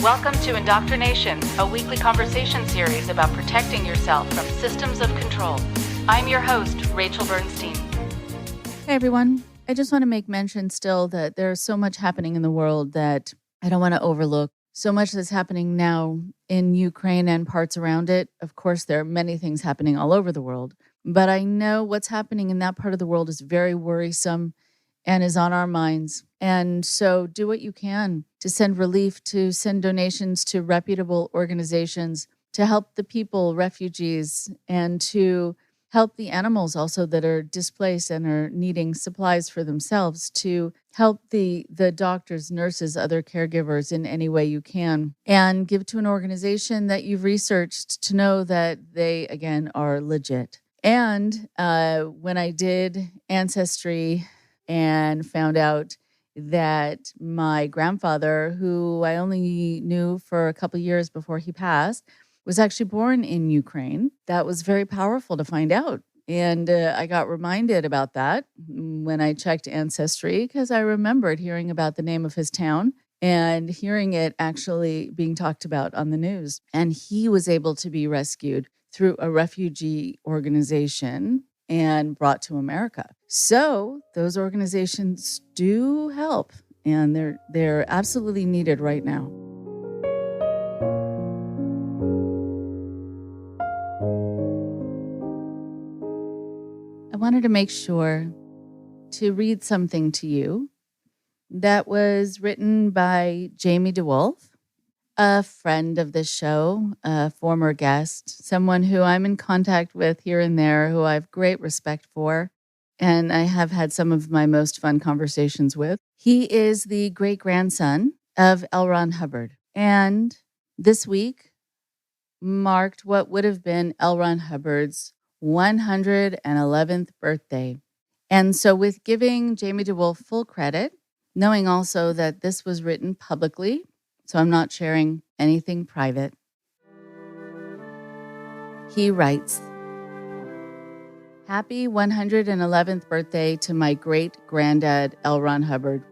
Welcome to IndoctriNation, a weekly conversation series about protecting yourself from systems of control. I'm your host, Rachel Bernstein. Hey, everyone. I just want to make mention still that there's so much happening in the world that I don't want to overlook. So much that's happening now in Ukraine and parts around it. Of course, there are many things happening all over the world, but I know what's happening in that part of the world is very worrisome and is on our minds. And so do what you can to send relief, to send donations to reputable organizations, to help the people, refugees, and to help the animals also that are displaced and are needing supplies for themselves, to help the doctors, nurses, other caregivers in any way you can, and give to an organization that you've researched to know that they, again, are legit. And when I did Ancestry and found out that my grandfather, who I only knew for a couple years before he passed, was actually born in Ukraine. That was very powerful to find out. And I got reminded about that when I checked Ancestry, because I remembered hearing about the name of his town and hearing it actually being talked about on the news. And he was able to be rescued through a refugee organization and brought to America. So those organizations do help, and they're absolutely needed right now. I wanted to make sure to read something to you that was written by Jamie DeWolf, a friend of this show, a former guest, someone who I'm in contact with here and there, who I have great respect for, and I have had some of my most fun conversations with. He is the great-grandson of L. Ron Hubbard, and this week marked what would have been L. Ron Hubbard's 111th birthday. And so with giving Jamie DeWolf full credit, knowing also that this was written publicly, so I'm not sharing anything private, he writes, "Happy 111th birthday to my great-granddad, L. Ron Hubbard.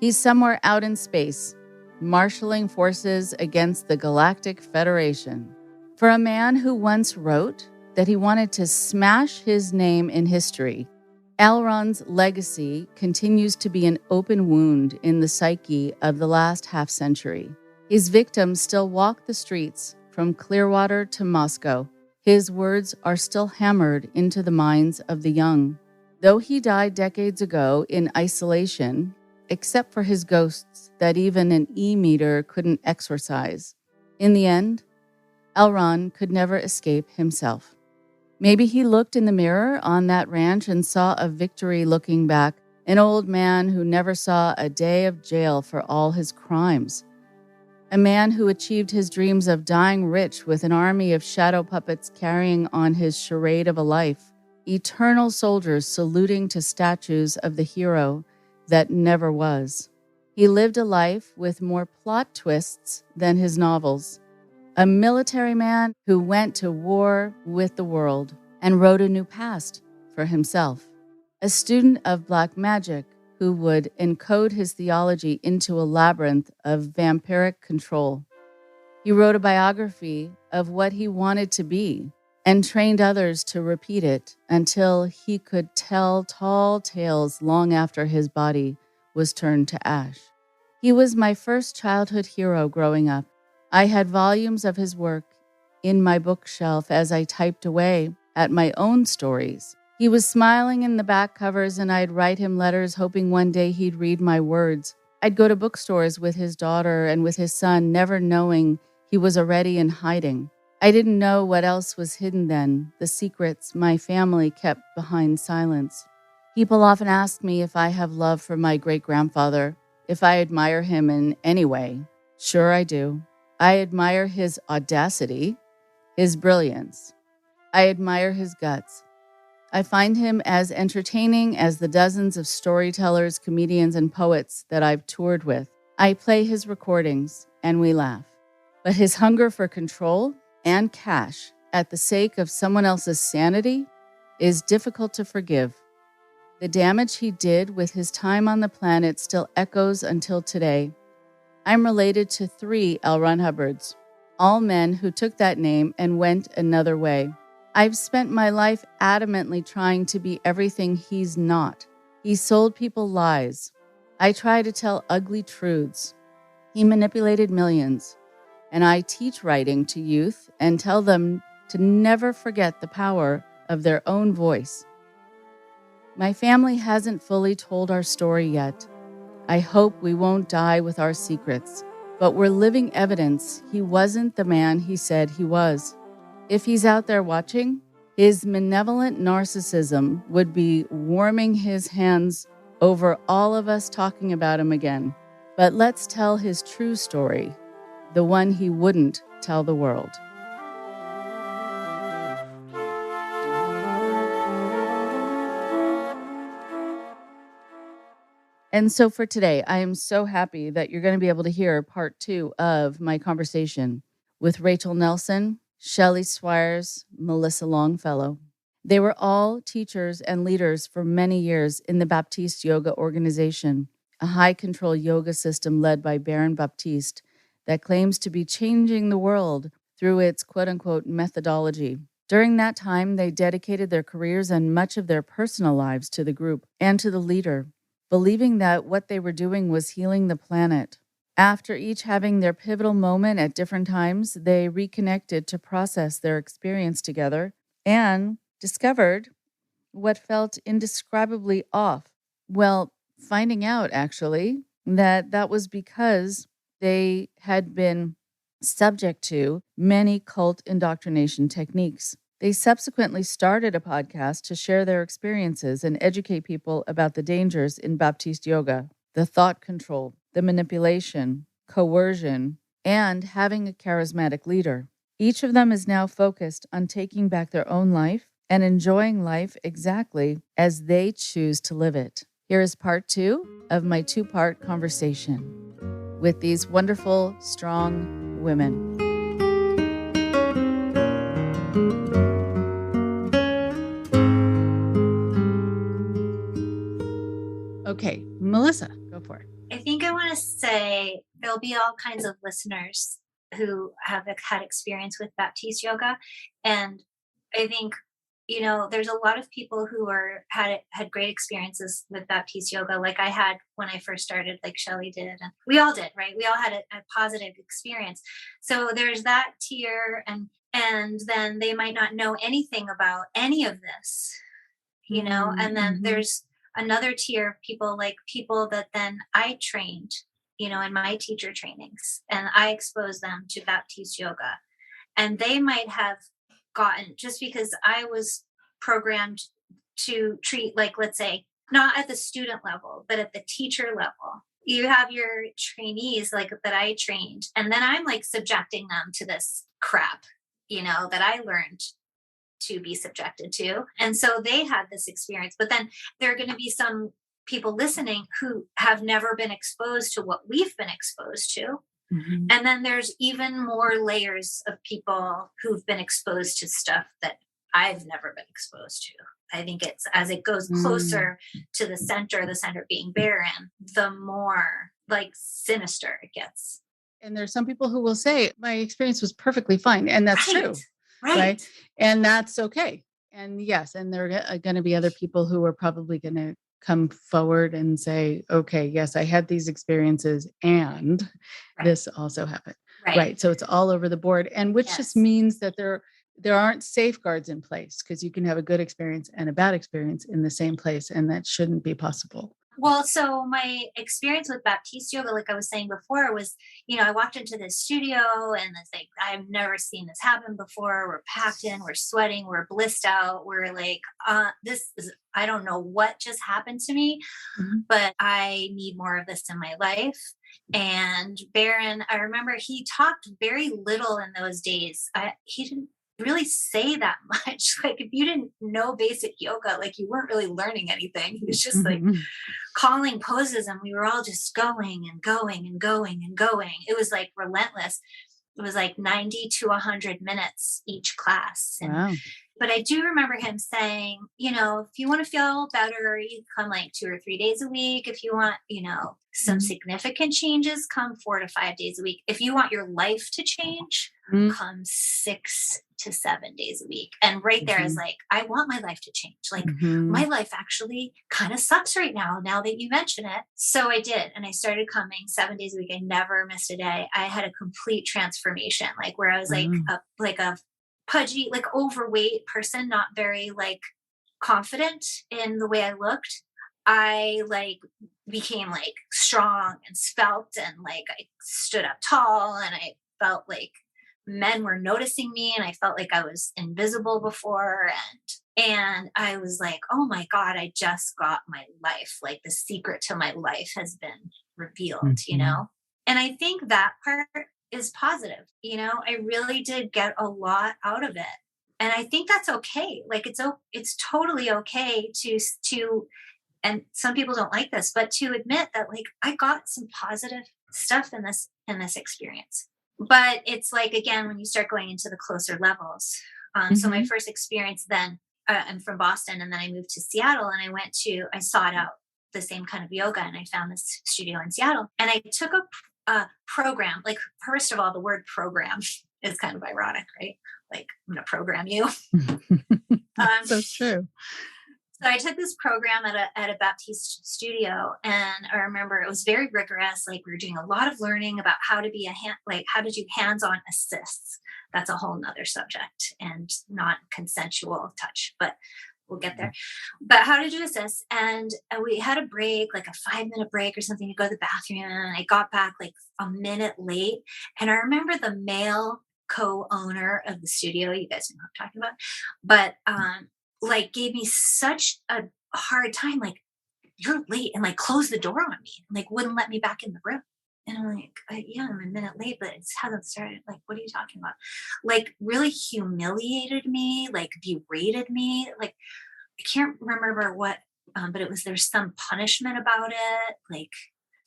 He's somewhere out in space, marshaling forces against the Galactic Federation. For a man who once wrote that he wanted to smash his name in history, L. Ron's legacy continues to be an open wound in the psyche of the last half-century. His victims still walk the streets from Clearwater to Moscow. His words are still hammered into the minds of the young. Though he died decades ago in isolation, except for his ghosts that even an e-meter couldn't exorcise, in the end, L. Ron could never escape himself. Maybe he looked in the mirror on that ranch and saw a victory looking back, an old man who never saw a day of jail for all his crimes. A man who achieved his dreams of dying rich with an army of shadow puppets carrying on his charade of a life, eternal soldiers saluting to statues of the hero that never was. He lived a life with more plot twists than his novels. A military man who went to war with the world and wrote a new past for himself. A student of black magic who would encode his theology into a labyrinth of vampiric control. He wrote a biography of what he wanted to be and trained others to repeat it until he could tell tall tales long after his body was turned to ash. He was my first childhood hero growing up. I had volumes of his work in my bookshelf as I typed away at my own stories. He was smiling in the back covers, and I'd write him letters hoping one day he'd read my words. I'd go to bookstores with his daughter and with his son, never knowing he was already in hiding. I didn't know what else was hidden then, the secrets my family kept behind silence. People often ask me if I have love for my great-grandfather, if I admire him in any way. Sure, I do. I admire his audacity, his brilliance. I admire his guts. I find him as entertaining as the dozens of storytellers, comedians, and poets that I've toured with. I play his recordings, and we laugh. But his hunger for control and cash at the sake of someone else's sanity is difficult to forgive. The damage he did with his time on the planet still echoes until today. I'm related to 3 L. Ron Hubbards, all men who took that name and went another way. I've spent my life adamantly trying to be everything he's not. He sold people lies. I try to tell ugly truths. He manipulated millions. And I teach writing to youth and tell them to never forget the power of their own voice. My family hasn't fully told our story yet. I hope we won't die with our secrets, but we're living evidence he wasn't the man he said he was. If he's out there watching, his malevolent narcissism would be warming his hands over all of us talking about him again. But let's tell his true story, the one he wouldn't tell the world. And so for today, I am so happy that you're going to be able to hear part 2 of my conversation with Rachel Nelson, Chelle Swierz, Melissa Longfellow. They were all teachers and leaders for many years in the Baptiste Yoga organization, a high-control yoga system led by Baron Baptiste that claims to be changing the world through its quote-unquote methodology. During that time, they dedicated their careers and much of their personal lives to the group and to the leader, believing that what they were doing was healing the planet. After each having their pivotal moment at different times, they reconnected to process their experience together and discovered what felt indescribably off. Well, finding out actually that was because they had been subject to many cult indoctrination techniques. They subsequently started a podcast to share their experiences and educate people about the dangers in Baptiste Yoga, the thought control, the manipulation, coercion, and having a charismatic leader. Each of them is now focused on taking back their own life and enjoying life exactly as they choose to live it. Here is part 2 of my 2-part conversation with these wonderful, strong women. Okay, Melissa, go for it. I think I want to say there'll be all kinds of listeners who have had experience with Baptiste Yoga. And I think, there's a lot of people who had great experiences with Baptiste Yoga, like I had when I first started, like Shelley did. And we all did, right? We all had a positive experience. So there's that tier, and then they might not know anything about any of this, and then there's another tier of people that then I trained, in my teacher trainings, and I exposed them to Baptiste Yoga. And they might have gotten, just because I was programmed to treat, like, let's say, not at the student level, but at the teacher level. You have your trainees like that I trained, and then I'm like subjecting them to this crap, that I learned to be subjected to. And so they had this experience, but then there are going to be some people listening who have never been exposed to what we've been exposed to. Mm-hmm. And then there's even more layers of people who've been exposed to stuff that I've never been exposed to. I think it's as it goes closer to the center being Baron, the more like sinister it gets. And there's some people who will say, my experience was perfectly fine. And that's true. Right. And that's okay. And yes, and there are going to be other people who are probably going to come forward and say, okay, yes, I had these experiences and this also happened. Right. So it's all over the board. And which just means that there aren't safeguards in place, because you can have a good experience and a bad experience in the same place. And that shouldn't be possible. Well, so my experience with Baptiste Yoga, like I was saying before, was, I walked into this studio and it's like, I've never seen this happen before. We're packed in, we're sweating, we're blissed out. We're like, I don't know what just happened to me, but I need more of this in my life. And Baron, I remember he talked very little in those days. He didn't really say that much. Like, if you didn't know basic yoga, like, you weren't really learning anything. He was just like calling poses, and we were all just going and going and going and going. It was like relentless. It was like 90 to 100 minutes each class. And, But I do remember him saying, if you want to feel better, you come like 2 or 3 days a week. If you want, some significant changes, come 4 to 5 days a week. If you want your life to change, come 6 to 7 days a week. And right there is like, I want my life to change. Like my life actually kind of sucks right now that you mention it. So I did. And I started coming 7 days a week. I never missed a day. I had a complete transformation, like where I was like a pudgy, like overweight person, not very like confident in the way I looked. I like became like strong and svelte, and like I stood up tall, and I felt like men were noticing me, and I felt like I was invisible before. And I was like, oh my God, I just got my life. Like the secret to my life has been revealed, And I think that part is positive. I really did get a lot out of it. And I think that's okay. Like it's totally okay to, and some people don't like this, but to admit that like I got some positive stuff in this experience. But it's like, again, when you start going into the closer levels. So my first experience then, I'm from Boston, and then I moved to Seattle, and I sought out the same kind of yoga, and I found this studio in Seattle, and I took a program. Like, first of all, the word program is kind of ironic, right? Like, I'm going to program you. So true. So I took this program at a Baptiste studio, and I remember it was very rigorous. Like we were doing a lot of learning about how to be how to do hands-on assists. That's a whole nother subject, and not consensual touch, but we'll get there. But how to do assists. And we had a break, like a 5-minute break or something, to go to the bathroom. And I got back like a minute late. And I remember the male co-owner of the studio, you guys know what I'm talking about, but like gave me such a hard time, like, you're late, and like closed the door on me, and like wouldn't let me back in the room. And I'm like, yeah, I'm a minute late, but it hasn't started. Like, what are you talking about? Like really humiliated me, like berated me. Like, I can't remember what, but there's some punishment about it. Like,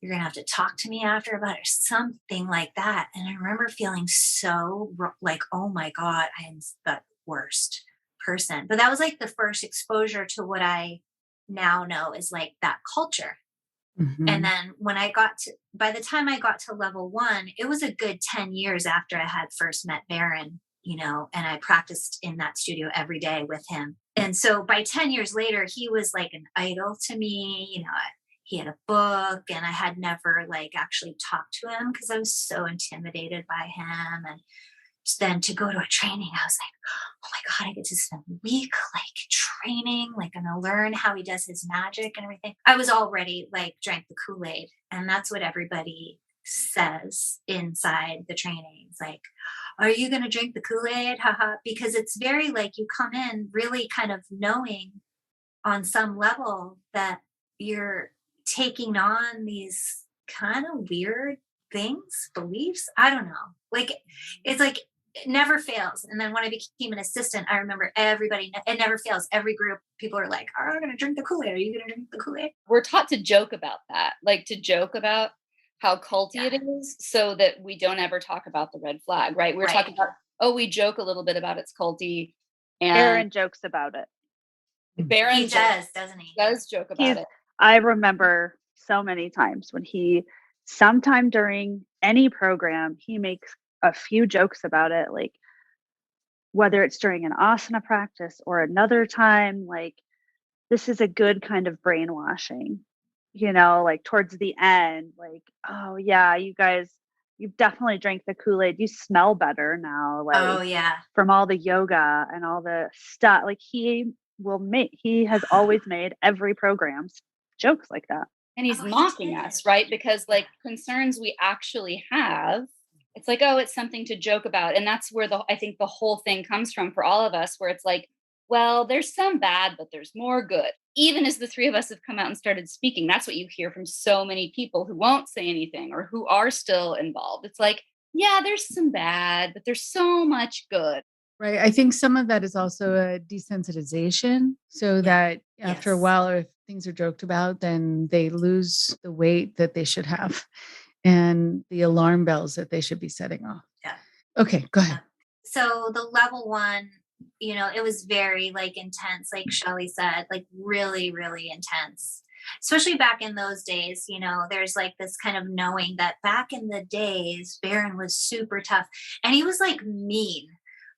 you're going to have to talk to me after about it, or something like that. And I remember feeling so like, oh my God, I am the worst person. But that was like the first exposure to what I now know is like that culture. And then by the time I got to level 1, it was a good 10 years after I had first met Baron, and I practiced in that studio every day with him. And so by 10 years later, he was like an idol to me. He had a book, and I had never like actually talked to him because I was so intimidated by him. And then to go to a training, I was like, oh my God, I get to spend a week like training, like I'm gonna learn how he does his magic and everything. I was already like drank the Kool-Aid, and that's what everybody says inside the training. It's like, are you gonna drink the Kool-Aid? Haha. Because it's very like you come in really kind of knowing on some level that you're taking on these kind of weird things, beliefs. I don't know. Like, it's like, it never fails. And then when I became an assistant, I remember everybody, it never fails. Every group, people are like, are you going to drink the Kool-Aid? Are you going to drink the Kool-Aid? We're taught to joke about that, like to joke about how culty it is, so that we don't ever talk about the red flag, right? We're talking about, we joke a little bit about it's culty. And Baron jokes about it. Baron he does, doesn't he? Does joke about it. I remember so many times when sometime during any program, he makes a few jokes about it, like whether it's during an asana practice or another time, like this is a good kind of brainwashing, like towards the end, like, oh yeah, you guys, you've definitely drank the Kool-Aid. You smell better now. Like, oh yeah, from all the yoga and all the stuff. Like he has always made every program's jokes like that. And he's mocking us, right? Because like concerns we actually have, it's like, oh, it's something to joke about. And that's where I think the whole thing comes from for all of us, where it's like, well, there's some bad, but there's more good. Even as the three of us have come out and started speaking, that's what you hear from so many people who won't say anything or who are still involved. It's like, yeah, there's some bad, but there's so much good. Right. I think some of that is also a desensitization, so that after a while, if things are joked about, then they lose the weight that they should have and the alarm bells that they should be setting off. Yeah. Okay, go ahead. So the level 1 it was very like intense, like Shelley said, like really, really intense. Especially back in those days, there's like this kind of knowing that back in the days, Baron was super tough and he was like mean,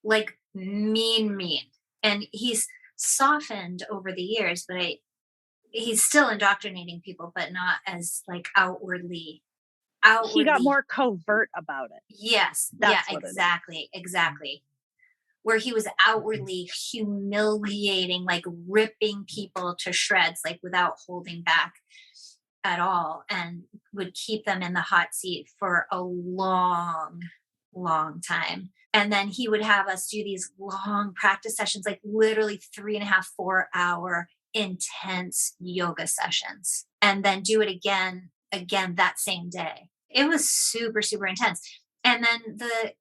like mean. And he's softened over the years, but he's still indoctrinating people, but not as like outwardly. He got more covert about it. Yes. That's yeah, exactly. Where he was outwardly humiliating, like ripping people to shreds, like without holding back at all, and would keep them in the hot seat for a long, long time. And then he would have us do these long practice sessions, like literally 3.5, 4-hour intense yoga sessions, and then do it again that same day. It was super, super intense. And then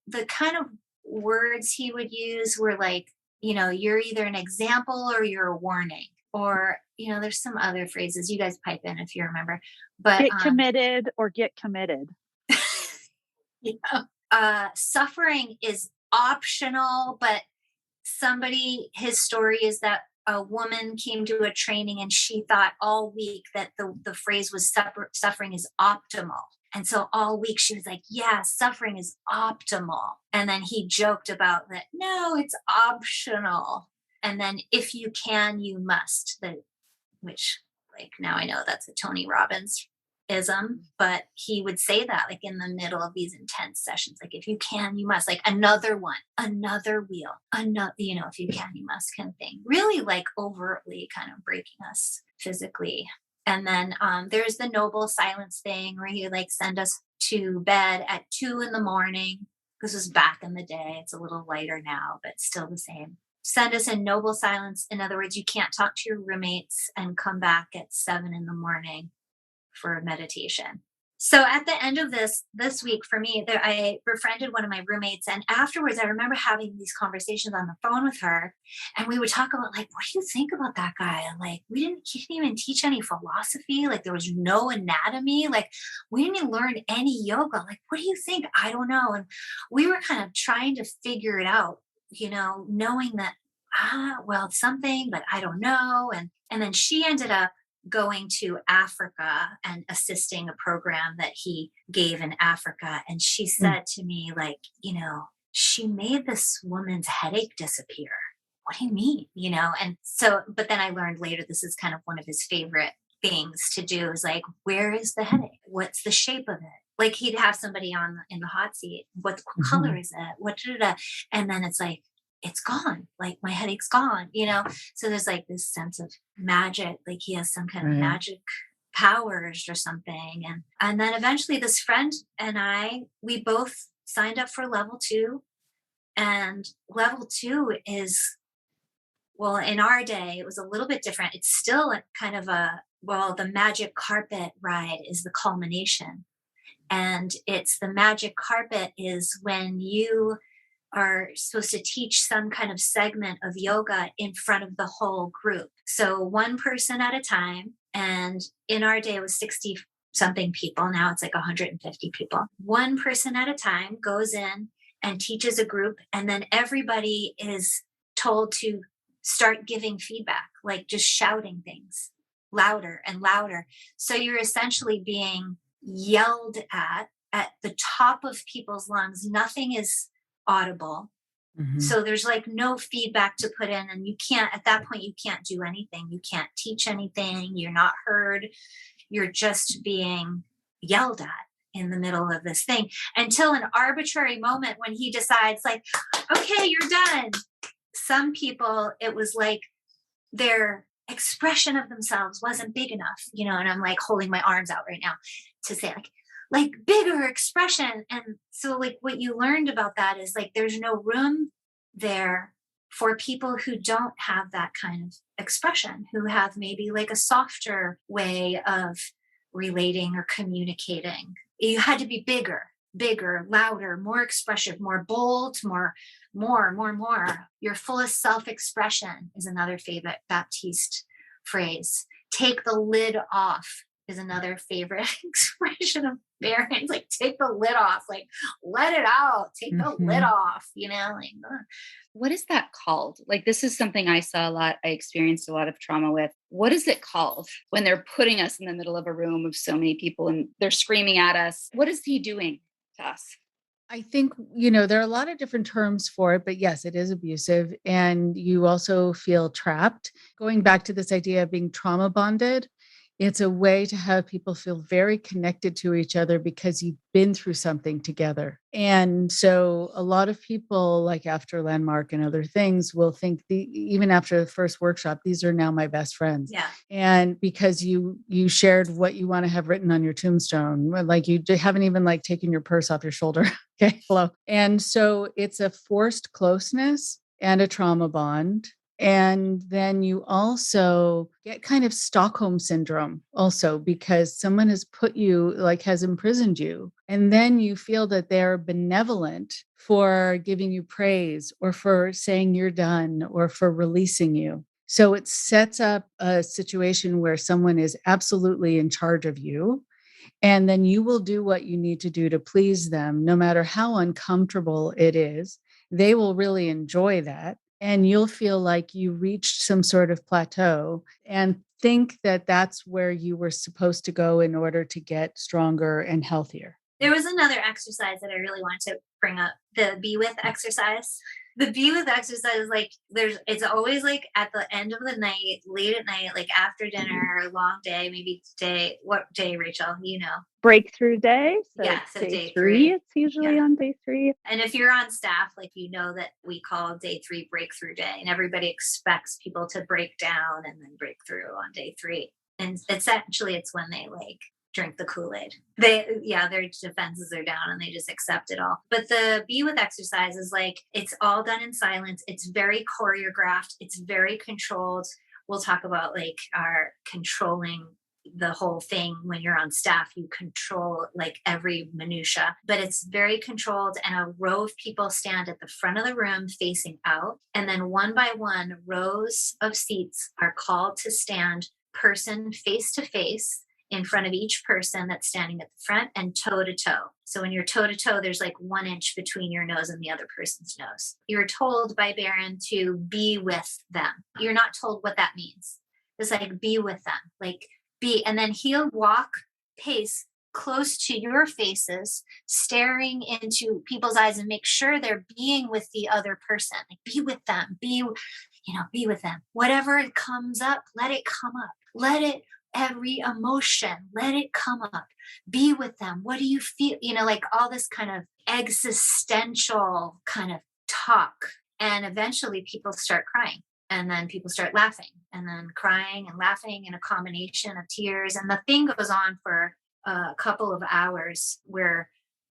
the kind of words he would use were like, you're either an example or you're a warning, or, there's some other phrases. You guys pipe in if you remember, but get committed or get committed. Suffering is optional, but his story is that a woman came to a training and she thought all week that the phrase was suffering is optimal. And so all week she was like, yeah, suffering is optimal. And then he joked about that. No, it's optional. And then if you can, you must, which like now I know that's a Tony Robbins ism, but he would say that like in the middle of these intense sessions, like if you can, you must, like another one, another wheel, another, if you can, you must kind of thing. Really like overtly kind of breaking us physically. And then there's the noble silence thing where he like send us to bed at 2 a.m. This was back in the day. It's a little lighter now, but still the same. Send us in noble silence. In other words, you can't talk to your roommates and come back at 7 a.m. for meditation. So at the end of this week for me, I befriended one of my roommates, and afterwards I remember having these conversations on the phone with her, and we would talk about like, what do you think about that guy? And like, he didn't even teach any philosophy. Like there was no anatomy. Like we didn't even learn any yoga. Like, what do you think? I don't know. And we were kind of trying to figure it out, knowing that, well, something, but I don't know. And then she ended up going to Africa and assisting a program that he gave in Africa. And she said to me, like, she made this woman's headache disappear. What do you mean? And so, but then I learned later, this is kind of one of his favorite things to do is like, where is the headache? What's the shape of it? Like he'd have somebody in the hot seat. What color is it? What? And then it's like, it's gone. Like my headache's gone, So there's like this sense of magic, like he has some kind of magic powers or something. And then eventually this friend and we both signed up for level 2. And level 2 is, well, in our day, it was a little bit different. It's still kind of the magic carpet ride is the culmination. And it's the magic carpet is when you are supposed to teach some kind of segment of yoga in front of the whole group. So one person at a time. And in our day, it was 60 something people. Now it's like 150 people. One person at a time goes in and teaches a group. And then everybody is told to start giving feedback, like just shouting things louder and louder. So you're essentially being yelled at the top of people's lungs. Nothing is audible. So there's like no feedback to put in, and at that point you can't do anything. You can't teach anything. You're not heard. You're just being yelled at in the middle of this thing until an arbitrary moment when he decides like, okay, you're done. Some people, it was like their expression of themselves wasn't big enough, and I'm like holding my arms out right now to say like bigger expression. And so like what you learned about that is like, there's no room there for people who don't have that kind of expression, who have maybe like a softer way of relating or communicating. You had to be bigger, louder, more expressive, more bold, more. Your fullest self-expression is another favorite Baptiste phrase. Take the lid off is another favorite expression of Baron's, like take the lid off, like let it out, take the lid off, like, ugh. What is that called? Like, this is something I saw a lot. I experienced a lot of trauma with. What is it called when they're putting us in the middle of a room of so many people and they're screaming at us? What is he doing to us? I think, there are a lot of different terms for it, but yes, it is abusive. And you also feel trapped. Going back to this idea of being trauma bonded, it's a way to have people feel very connected to each other because you've been through something together. And so a lot of people, like after Landmark and other things, will think even after the first workshop, these are now my best friends. Yeah. And because you shared what you want to have written on your tombstone, like you haven't even like taken your purse off your shoulder. Okay, hello. And so it's a forced closeness and a trauma bond. And then you also get kind of Stockholm syndrome also because someone has has imprisoned you. And then you feel that they're benevolent for giving you praise or for saying you're done or for releasing you. So it sets up a situation where someone is absolutely in charge of you. And then you will do what you need to do to please them, no matter how uncomfortable it is. They will really enjoy that. And you'll feel like you reached some sort of plateau and think that that's where you were supposed to go in order to get stronger and healthier. There was another exercise that I really want to bring up, the be with exercise. The be with exercise is like it's always like at the end of the night, late at night, like after dinner, a long day, maybe today. What day, Rachel? Breakthrough day. So Yeah, it's so day day 3. 3. It's usually Yeah. on day 3. And if you're on staff, like that we call day 3 breakthrough day, and everybody expects people to break down and then break through on day 3. And essentially, it's when they like drink the Kool-Aid. Their defenses are down and they just accept it all. But the be with exercise is like, it's all done in silence. It's very choreographed. It's very controlled. We'll talk about like our controlling the whole thing. When you're on staff, you control like every minutia, but it's very controlled. And a row of people stand at the front of the room facing out. And then one by one, rows of seats are called to stand person face to face in front of each person that's standing at the front and toe to toe. So when you're toe to toe, there's like 1 inch between your nose and the other person's nose. You're told by Baron to be with them. You're not told what that means. It's like, be with them, like be, and then he'll walk pace close to your faces, staring into people's eyes and make sure they're being with the other person. Like be with them, be with them. Whatever it comes up, let it come up. Every emotion, let it come up. Be with them. What do you feel? Like all this kind of existential kind of talk. And eventually people start crying. And then people start laughing. And then crying and laughing in a combination of tears. And the thing goes on for a couple of hours where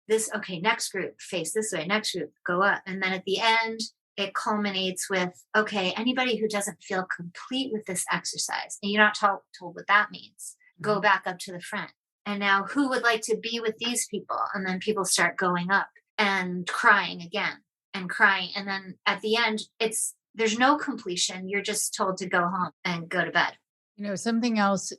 next group face this way, next group go up. And then at the end, it culminates with, okay, anybody who doesn't feel complete with this exercise, and you're not told what that means, go back up to the front. And now who would like to be with these people? And then people start going up and crying again and crying. And then at the end, there's no completion. You're just told to go home and go to bed. Something else,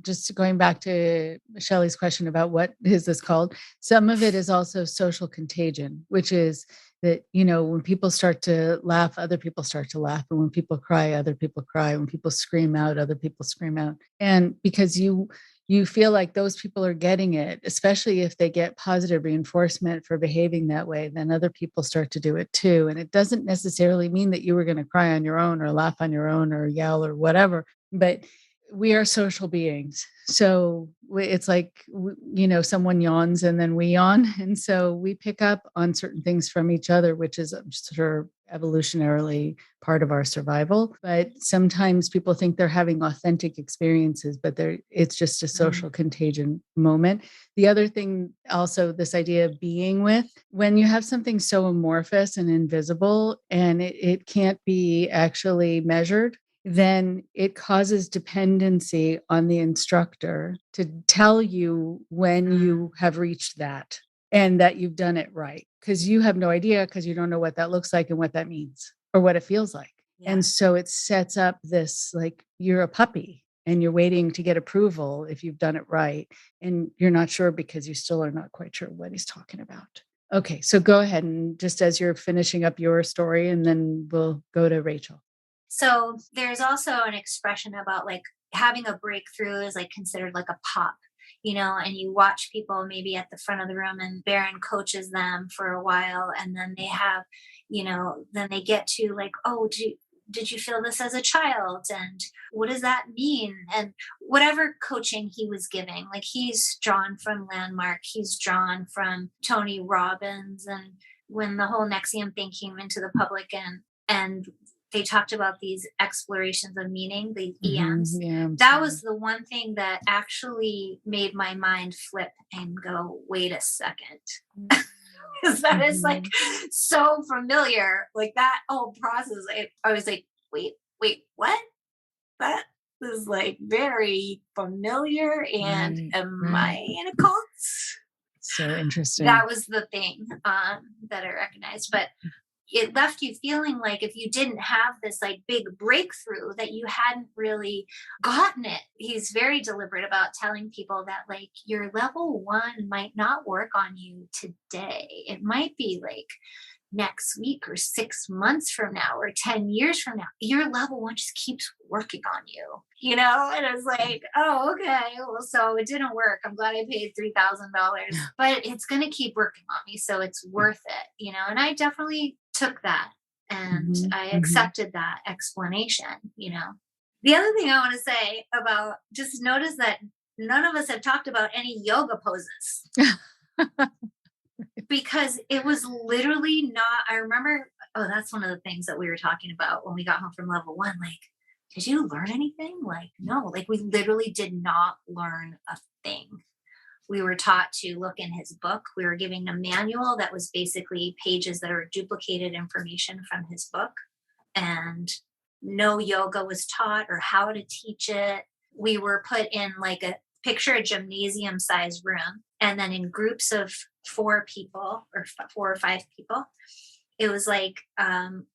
just going back to Shelley's question about what is this called? Some of it is also social contagion, which is that, when people start to laugh, other people start to laugh. And when people cry, other people cry. When people scream out, other people scream out. And because you feel like those people are getting it, especially if they get positive reinforcement for behaving that way, then other people start to do it too. And it doesn't necessarily mean that you were going to cry on your own or laugh on your own or yell or whatever, but we are social beings. So it's like, someone yawns and then we yawn. And so we pick up on certain things from each other, which is, I'm sure, evolutionarily part of our survival. But sometimes people think they're having authentic experiences, but it's just a social contagion moment. The other thing also, this idea of being with, when you have something so amorphous and invisible and it can't be actually measured, then it causes dependency on the instructor to tell you when you have reached that and that you've done it right. Because you have no idea, because you don't know what that looks like and what that means or what it feels like. Yeah. And so it sets up this, like, you're a puppy and you're waiting to get approval if you've done it right. And you're not sure because you still are not quite sure what he's talking about. Okay, so go ahead and just as you're finishing up your story, and then we'll go to Rachel. So there's also an expression about like having a breakthrough is like considered like a pop, and you watch people maybe at the front of the room and Baron coaches them for a while. And then they have, then they get to like, oh, did you feel this as a child? And what does that mean? And whatever coaching he was giving, like he's drawn from Landmark, he's drawn from Tony Robbins. And when the whole NXIVM thing came into the public and they talked about these explorations of meaning, the EMs. Yeah, that was the one thing that actually made my mind flip and go, wait a second. Because that is like so familiar, like that whole process. I was like, wait, what? That is like very familiar. And am I in a cult? So interesting. That was the thing that I recognized. But it left you feeling like if you didn't have this like big breakthrough that you hadn't really gotten it. He's very deliberate about telling people that like your level 1 might not work on you today. It might be like next week or 6 months from now or 10 years from now. Your level 1 just keeps working on you, and it's like, oh, okay. Well, so it didn't work. I'm glad I paid $3,000, but it's going to keep working on me. So it's worth it, and I definitely took that and I accepted that explanation, The other thing I want to say about, just notice that none of us have talked about any yoga poses. Because it was literally not, I remember, that's one of the things that we were talking about when we got home from level 1. Like, did you learn anything? Like, no, like we literally did not learn a thing. We were taught to look in his book. We were given a manual that was basically pages that are duplicated information from his book. And no yoga was taught or how to teach it. We were put in like a gymnasium sized room. And then in groups of 4 people or 4 or 5 people, it was like,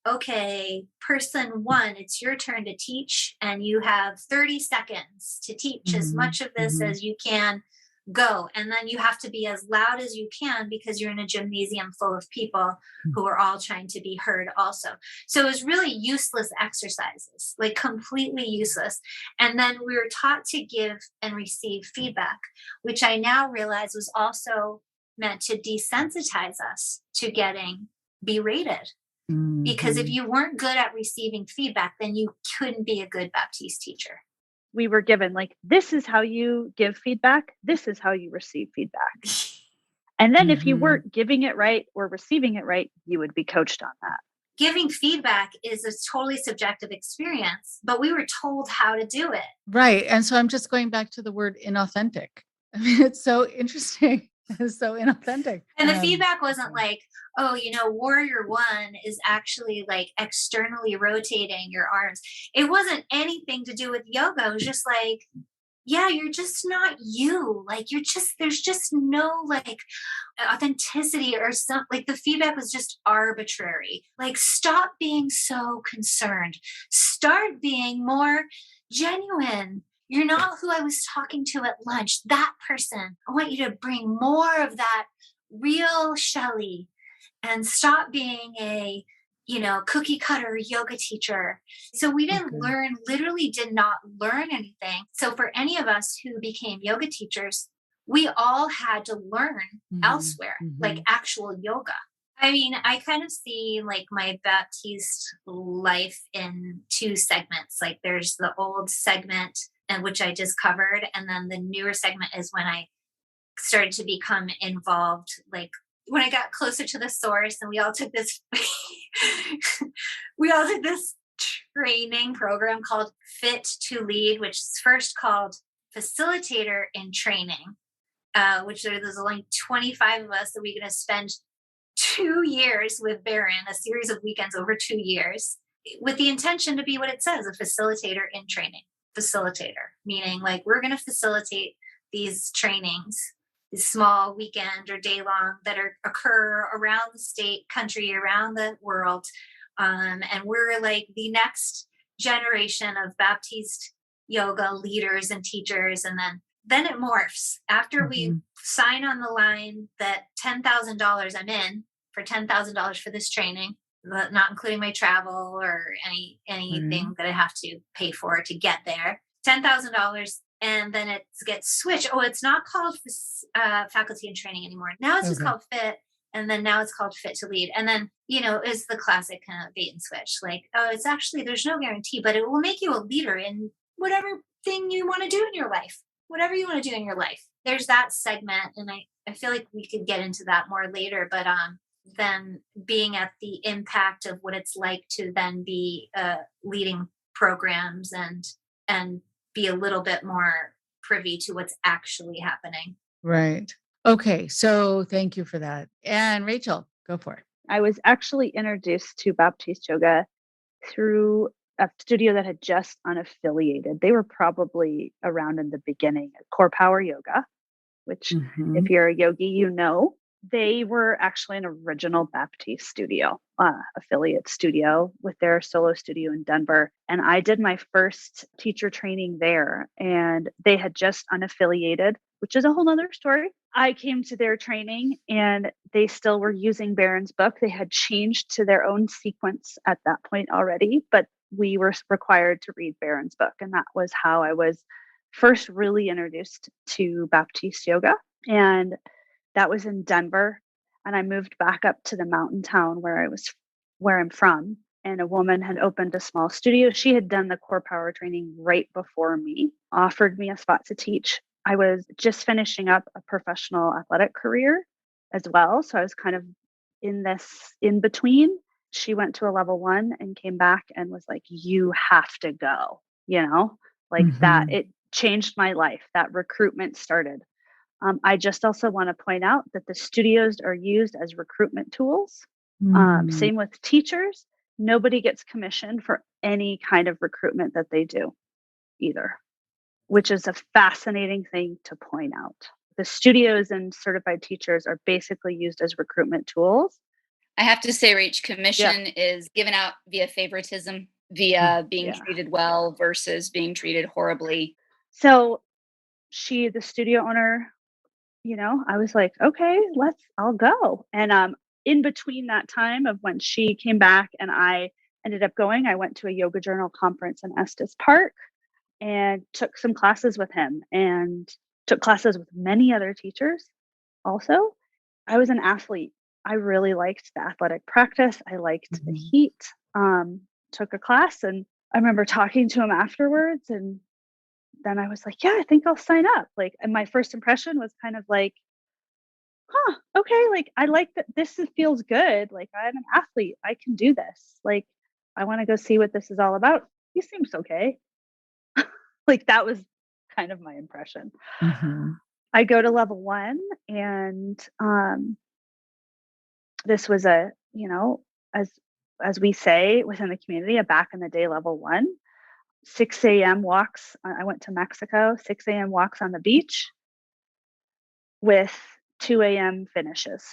okay, person 1, it's your turn to teach. And you have 30 seconds to teach as much of this as you can. Go. And then you have to be as loud as you can because you're in a gymnasium full of people who are all trying to be heard also. So it was really useless exercises, like completely useless. And then we were taught to give and receive feedback, which I now realize was also meant to desensitize us to getting berated. Because if you weren't good at receiving feedback, then you couldn't be a good Baptiste teacher. We were given like, this is how you give feedback. This is how you receive feedback. And then if you weren't giving it right or receiving it right, you would be coached on that. Giving feedback is a totally subjective experience, but we were told how to do it. Right. And so I'm just going back to the word inauthentic. I mean, it's so interesting. It's so inauthentic. And the feedback wasn't like, oh, warrior 1 is actually like externally rotating your arms. It wasn't anything to do with yoga. It was just like, yeah, you're just not you. Like there's just no like authenticity or something. Like the feedback was just arbitrary. Like, stop being so concerned. Start being more genuine. You're not who I was talking to at lunch. That person. I want you to bring more of that real Shelley and stop being a, cookie cutter yoga teacher. So we didn't literally did not learn anything. So for any of us who became yoga teachers, we all had to learn elsewhere, like actual yoga. I mean, I kind of see like my Baptiste life in 2 segments. Like there's the old segment, and which I just covered. And then the newer segment is when I started to become involved, like when I got closer to the source, and we all took this training program called Fit to Lead, which is first called Facilitator in Training, which there's only 25 of us that we're going to spend 2 years with Baron, a series of weekends over 2 years, with the intention to be what it says, a facilitator in training. Facilitator, meaning like we're going to facilitate these trainings, these small weekend or day long that occur around the state, country, around the world. And we're like the next generation of Baptiste yoga leaders and teachers. And then it morphs after we sign on the line that $10,000 I'm in for $10,000 for this training, not including my travel or anything that I have to pay for to get there. $10,000, and then it gets switched. Oh, it's not called faculty and training anymore. Now it's just called FIT, and then now it's called Fit to Lead. And then, is the classic kind of bait and switch. Like, oh, it's actually, there's no guarantee, but it will make you a leader in whatever thing you want to do in your life, whatever you want to do in your life. There's that segment. And I feel like we could get into that more later, but then being at the impact of what it's like to then be leading programs and be a little bit more privy to what's actually happening. Right. Okay. So thank you for that. And Rachel, go for it. I was actually introduced to Baptiste Yoga through a studio that had just unaffiliated. They were probably around in the beginning, Core Power Yoga, which if you're a yogi, they were actually an original Baptiste studio, affiliate studio with their solo studio in Denver. And I did my first teacher training there, and they had just unaffiliated, which is a whole nother story. I came to their training and they still were using Baron's book. They had changed to their own sequence at that point already, but we were required to read Baron's book. And that was how I was first really introduced to Baptiste Yoga. And that was in Denver. And I moved back up to the mountain town where I'm from. And a woman had opened a small studio. She had done the core power training right before me, offered me a spot to teach. I was just finishing up a professional athletic career as well. So I was kind of in this in between. She went to a level 1 and came back and was like, you have to go, that. It changed my life. That recruitment started. I just also want to point out that the studios are used as recruitment tools. Same with teachers. Nobody gets commission for any kind of recruitment that they do either, which is a fascinating thing to point out. The studios and certified teachers are basically used as recruitment tools. I have to say, Rach, commission is given out via favoritism, via being treated well versus being treated horribly. So the studio owner, I was like, okay, I'll go. And in between that time of when she came back and I ended up going, I went to a yoga journal conference in Estes Park and took some classes with him and took classes with many other teachers. Also, I was an athlete. I really liked the athletic practice. I liked the heat. Took a class, and I remember talking to him afterwards, and then I was like, yeah, I think I'll sign up. And my first impression was kind of like, okay, I like that. This feels good. I'm an athlete. I can do this. I want to go see what this is all about. He seems okay. That was kind of my impression. I go to level 1, and this was as we say within the community, a back in the day level 1. 6 a.m. walks. I went to Mexico, 6 a.m. walks on the beach with 2 a.m. finishes.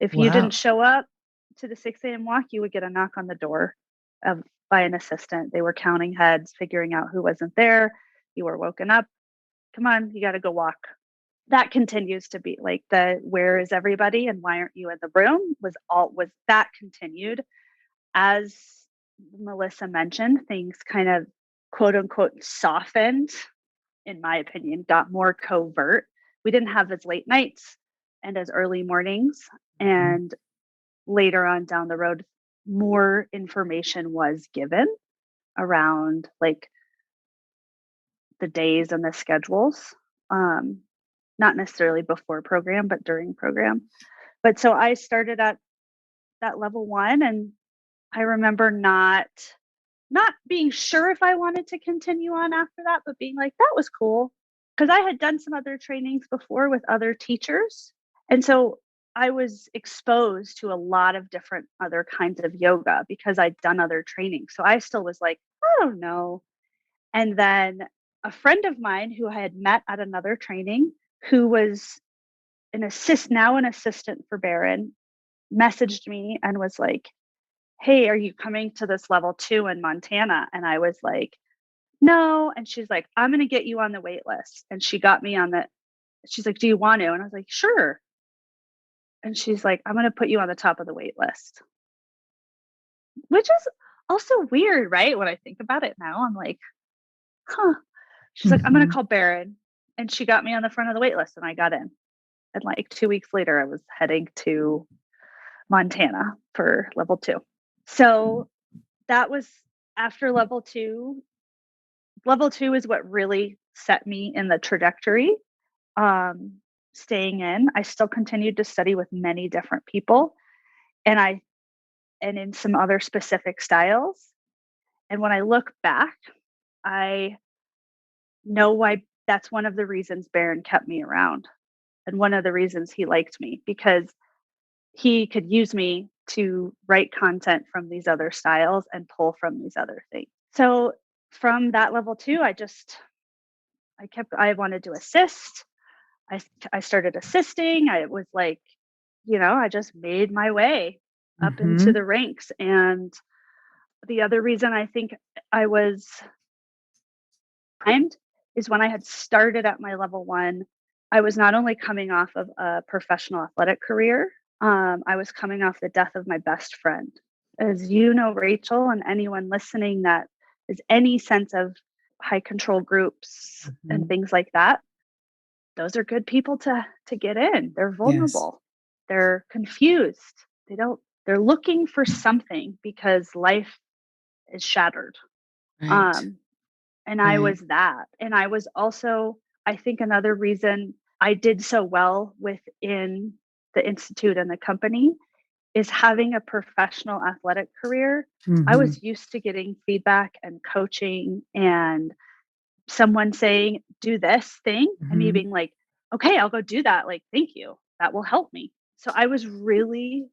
If you didn't show up to the 6 a.m. walk, you would get a knock on the door by an assistant. They were counting heads, figuring out who wasn't there. You were woken up. Come on, you got to go walk. That continues to be the where is everybody and why aren't you in the room was that continued. As Melissa mentioned, things kind of quote unquote softened, in my opinion, got more covert. We didn't have as late nights and as early mornings. And later on down the road, more information was given around the days and the schedules. Not necessarily before program, but during program. But so I started at that level 1, and I remember not being sure if I wanted to continue on after that, but being like, that was cool. Because I had done some other trainings before with other teachers. And so I was exposed to a lot of different other kinds of yoga because I'd done other trainings. So I still was like, I don't know. And then a friend of mine who I had met at another training, who was an assistant for Baron, messaged me and was like, hey, are you coming to this level 2 in Montana? And I was like, no. And she's like, I'm going to get you on the wait list. And she got me on she's like, do you want to? And I was like, sure. And she's like, I'm going to put you on the top of the wait list, which is also weird, right? When I think about it now, I'm like, huh. She's like, I'm going to call Baron. And she got me on the front of the wait list and I got in. And like 2 weeks later, I was heading to Montana for level 2. So that was after level 2. Level 2 is what really set me in the trajectory. Staying in, I still continued to study with many different people and in some other specific styles. And when I look back, I know why that's one of the reasons Baron kept me around and one of the reasons he liked me, because he could use me to write content from these other styles and pull from these other things. So from that level 2, I wanted to assist. I started assisting. I was like, I just made my way up into the ranks. And the other reason I think I was primed is when I had started at my level 1, I was not only coming off of a professional athletic career, I was coming off the death of my best friend. As you know, Rachel, and anyone listening that is any sense of high control groups and things like that, those are good people to get in. They're vulnerable. Yes. They're confused. They're looking for something because life is shattered. Right. And I was that. And I was also, I think another reason I did so well within the Institute and the company is having a professional athletic career. I was used to getting feedback and coaching and someone saying, do this thing, and me being like, okay, I'll go do that. Like, thank you. That will help me. So I was really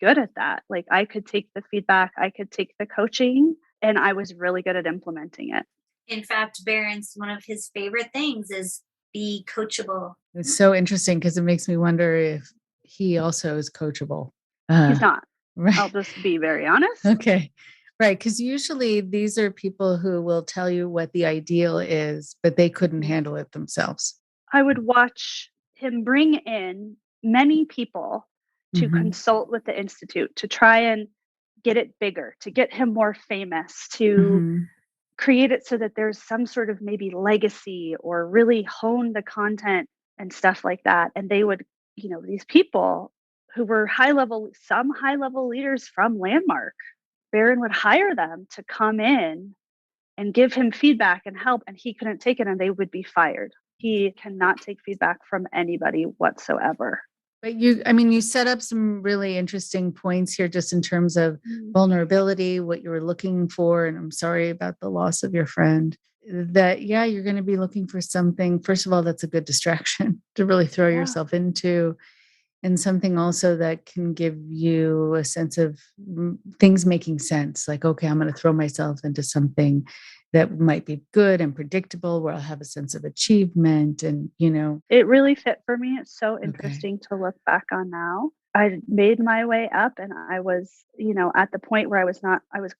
good at that. Like I could take the feedback, I could take the coaching, and I was really good at implementing it. In fact, Baron's one of his favorite things is be coachable. It's so interesting because it makes me wonder if he also is coachable. He's not. Right. I'll just be very honest. Okay. Right. Because usually these are people who will tell you what the ideal is, but they couldn't handle it themselves. I would watch him bring in many people to consult with the Institute to try and get it bigger, to get him more famous, to create it so that there's some sort of maybe legacy or really hone the content and stuff like that. And they would, these people who were some high level leaders from Landmark, Baron would hire them to come in and give him feedback and help, and he couldn't take it and they would be fired. He cannot take feedback from anybody whatsoever. But you set up some really interesting points here just in terms of vulnerability, what you were looking for. And I'm sorry about the loss of your friend. That, you're going to be looking for something. First of all, that's a good distraction to really throw yourself into. And something also that can give you a sense of things making sense. Like, okay, I'm going to throw myself into something that might be good and predictable, where I'll have a sense of achievement. And, it really fit for me. It's so interesting to look back on now. I made my way up and I was, at the point where I was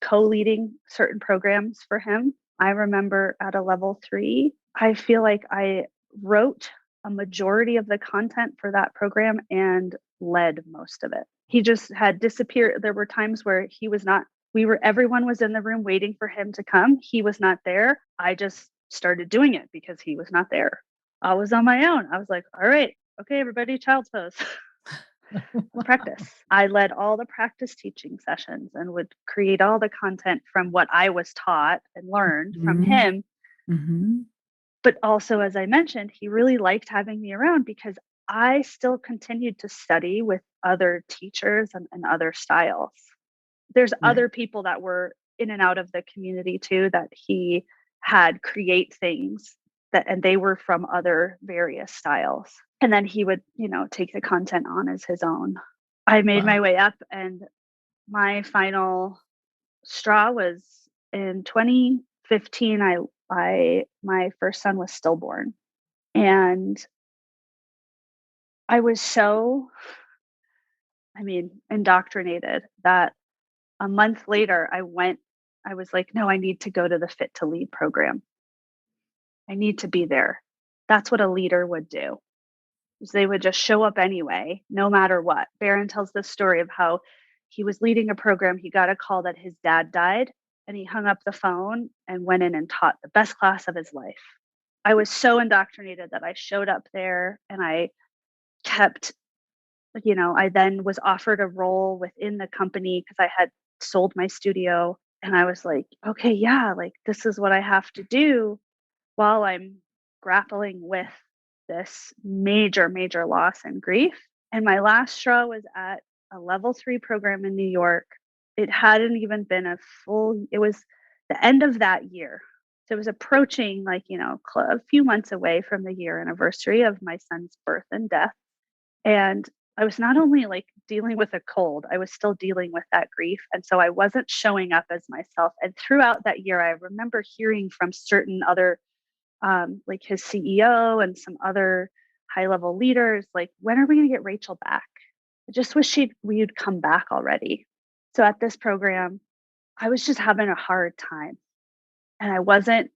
co-leading certain programs for him. I remember at a level 3, I feel like I wrote a majority of the content for that program and led most of it. He just had disappeared. There were times where he was not, everyone was in the room waiting for him to come. He was not there. I just started doing it because he was not there. I was on my own. I was like, all right, okay, everybody, child's pose. Practice. I led all the practice teaching sessions and would create all the content from what I was taught and learned from him. But also, as I mentioned, he really liked having me around because I still continued to study with other teachers and other styles. There's other people that were in and out of the community too, that he had create things and they were from other various styles. And then he would, take the content on as his own. I made my way up, and my final straw was in 2015. My first son was stillborn, and I was so, indoctrinated that a month later I went I was like, no, I need to go to the Fit to Lead program. I need to be there. That's what a leader would do. Is they would just show up anyway, no matter what. Baron tells this story of how he was leading a program. He got a call that his dad died, and he hung up the phone and went in and taught the best class of his life. I was so indoctrinated that I showed up there, and I kept, I then was offered a role within the company because I had sold my studio. And I was like, okay, yeah, like this is what I have to do while I'm grappling with this major, major loss and grief. And my last straw was at a level 3 program in New York. It hadn't even been it was the end of that year. So it was approaching a few months away from the year anniversary of my son's birth and death. And I was not only like dealing with a cold, I was still dealing with that grief. And so I wasn't showing up as myself. And throughout that year, I remember hearing from certain other, like his CEO and some other high level leaders, like, when are we going to get Rachel back? I just wish we'd come back already. So at this program, I was just having a hard time. And I wasn't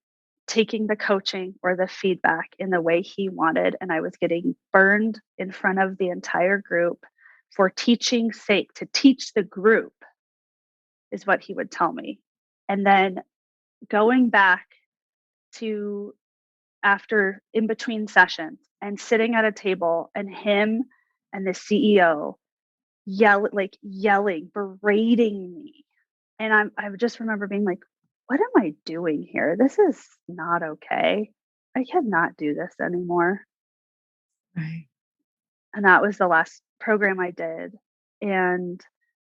taking the coaching or the feedback in the way he wanted. And I was getting burned in front of the entire group for teaching's sake, to teach the group, is what he would tell me. And then going back to after in between sessions and sitting at a table and him and the CEO yelling, berating me. And I just remember being like, what am I doing here? This is not okay. I cannot do this anymore. Right. And that was the last program I did. And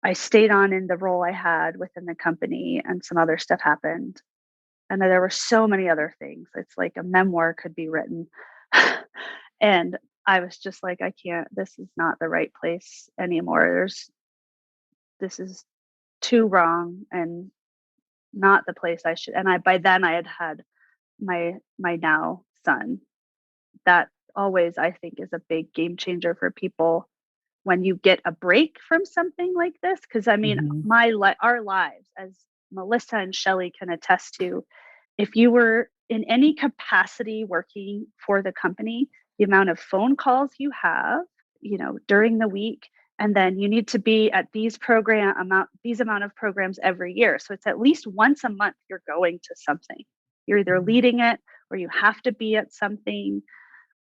I stayed on in the role I had within the company, and some other stuff happened. And there were so many other things. It's like a memoir could be written. And I was just like, I can't, this is not the right place anymore. This is too wrong and not the place I should. And by then I had my now son. That always, I think, is a big game changer for people when you get a break from something like this. Because I mean, our lives, as Melissa and Chelle can attest to, if you were in any capacity working for the company, the amount of phone calls you have, during the week, and then you need to be at these amount of programs every year. So it's at least once a month you're going to something. You're either leading it, or you have to be at something,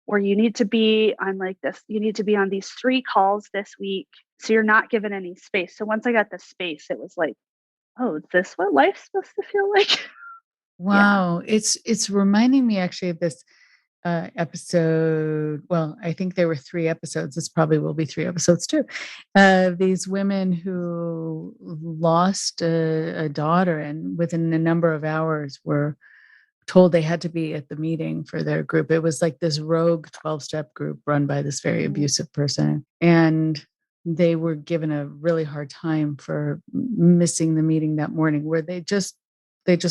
or you need to be on you need to be on these 3 calls this week. So you're not given any space. So once I got the space, it was like, oh, is this what life's supposed to feel like? Wow. Yeah. It's reminding me actually of this episode. Well, I think there were 3 episodes. This probably will be 3 episodes too. These women who lost a daughter, and within a number of hours were told they had to be at the meeting for their group. It was like this rogue 12-step group run by this very abusive person. And they were given a really hard time for missing the meeting that morning, where they just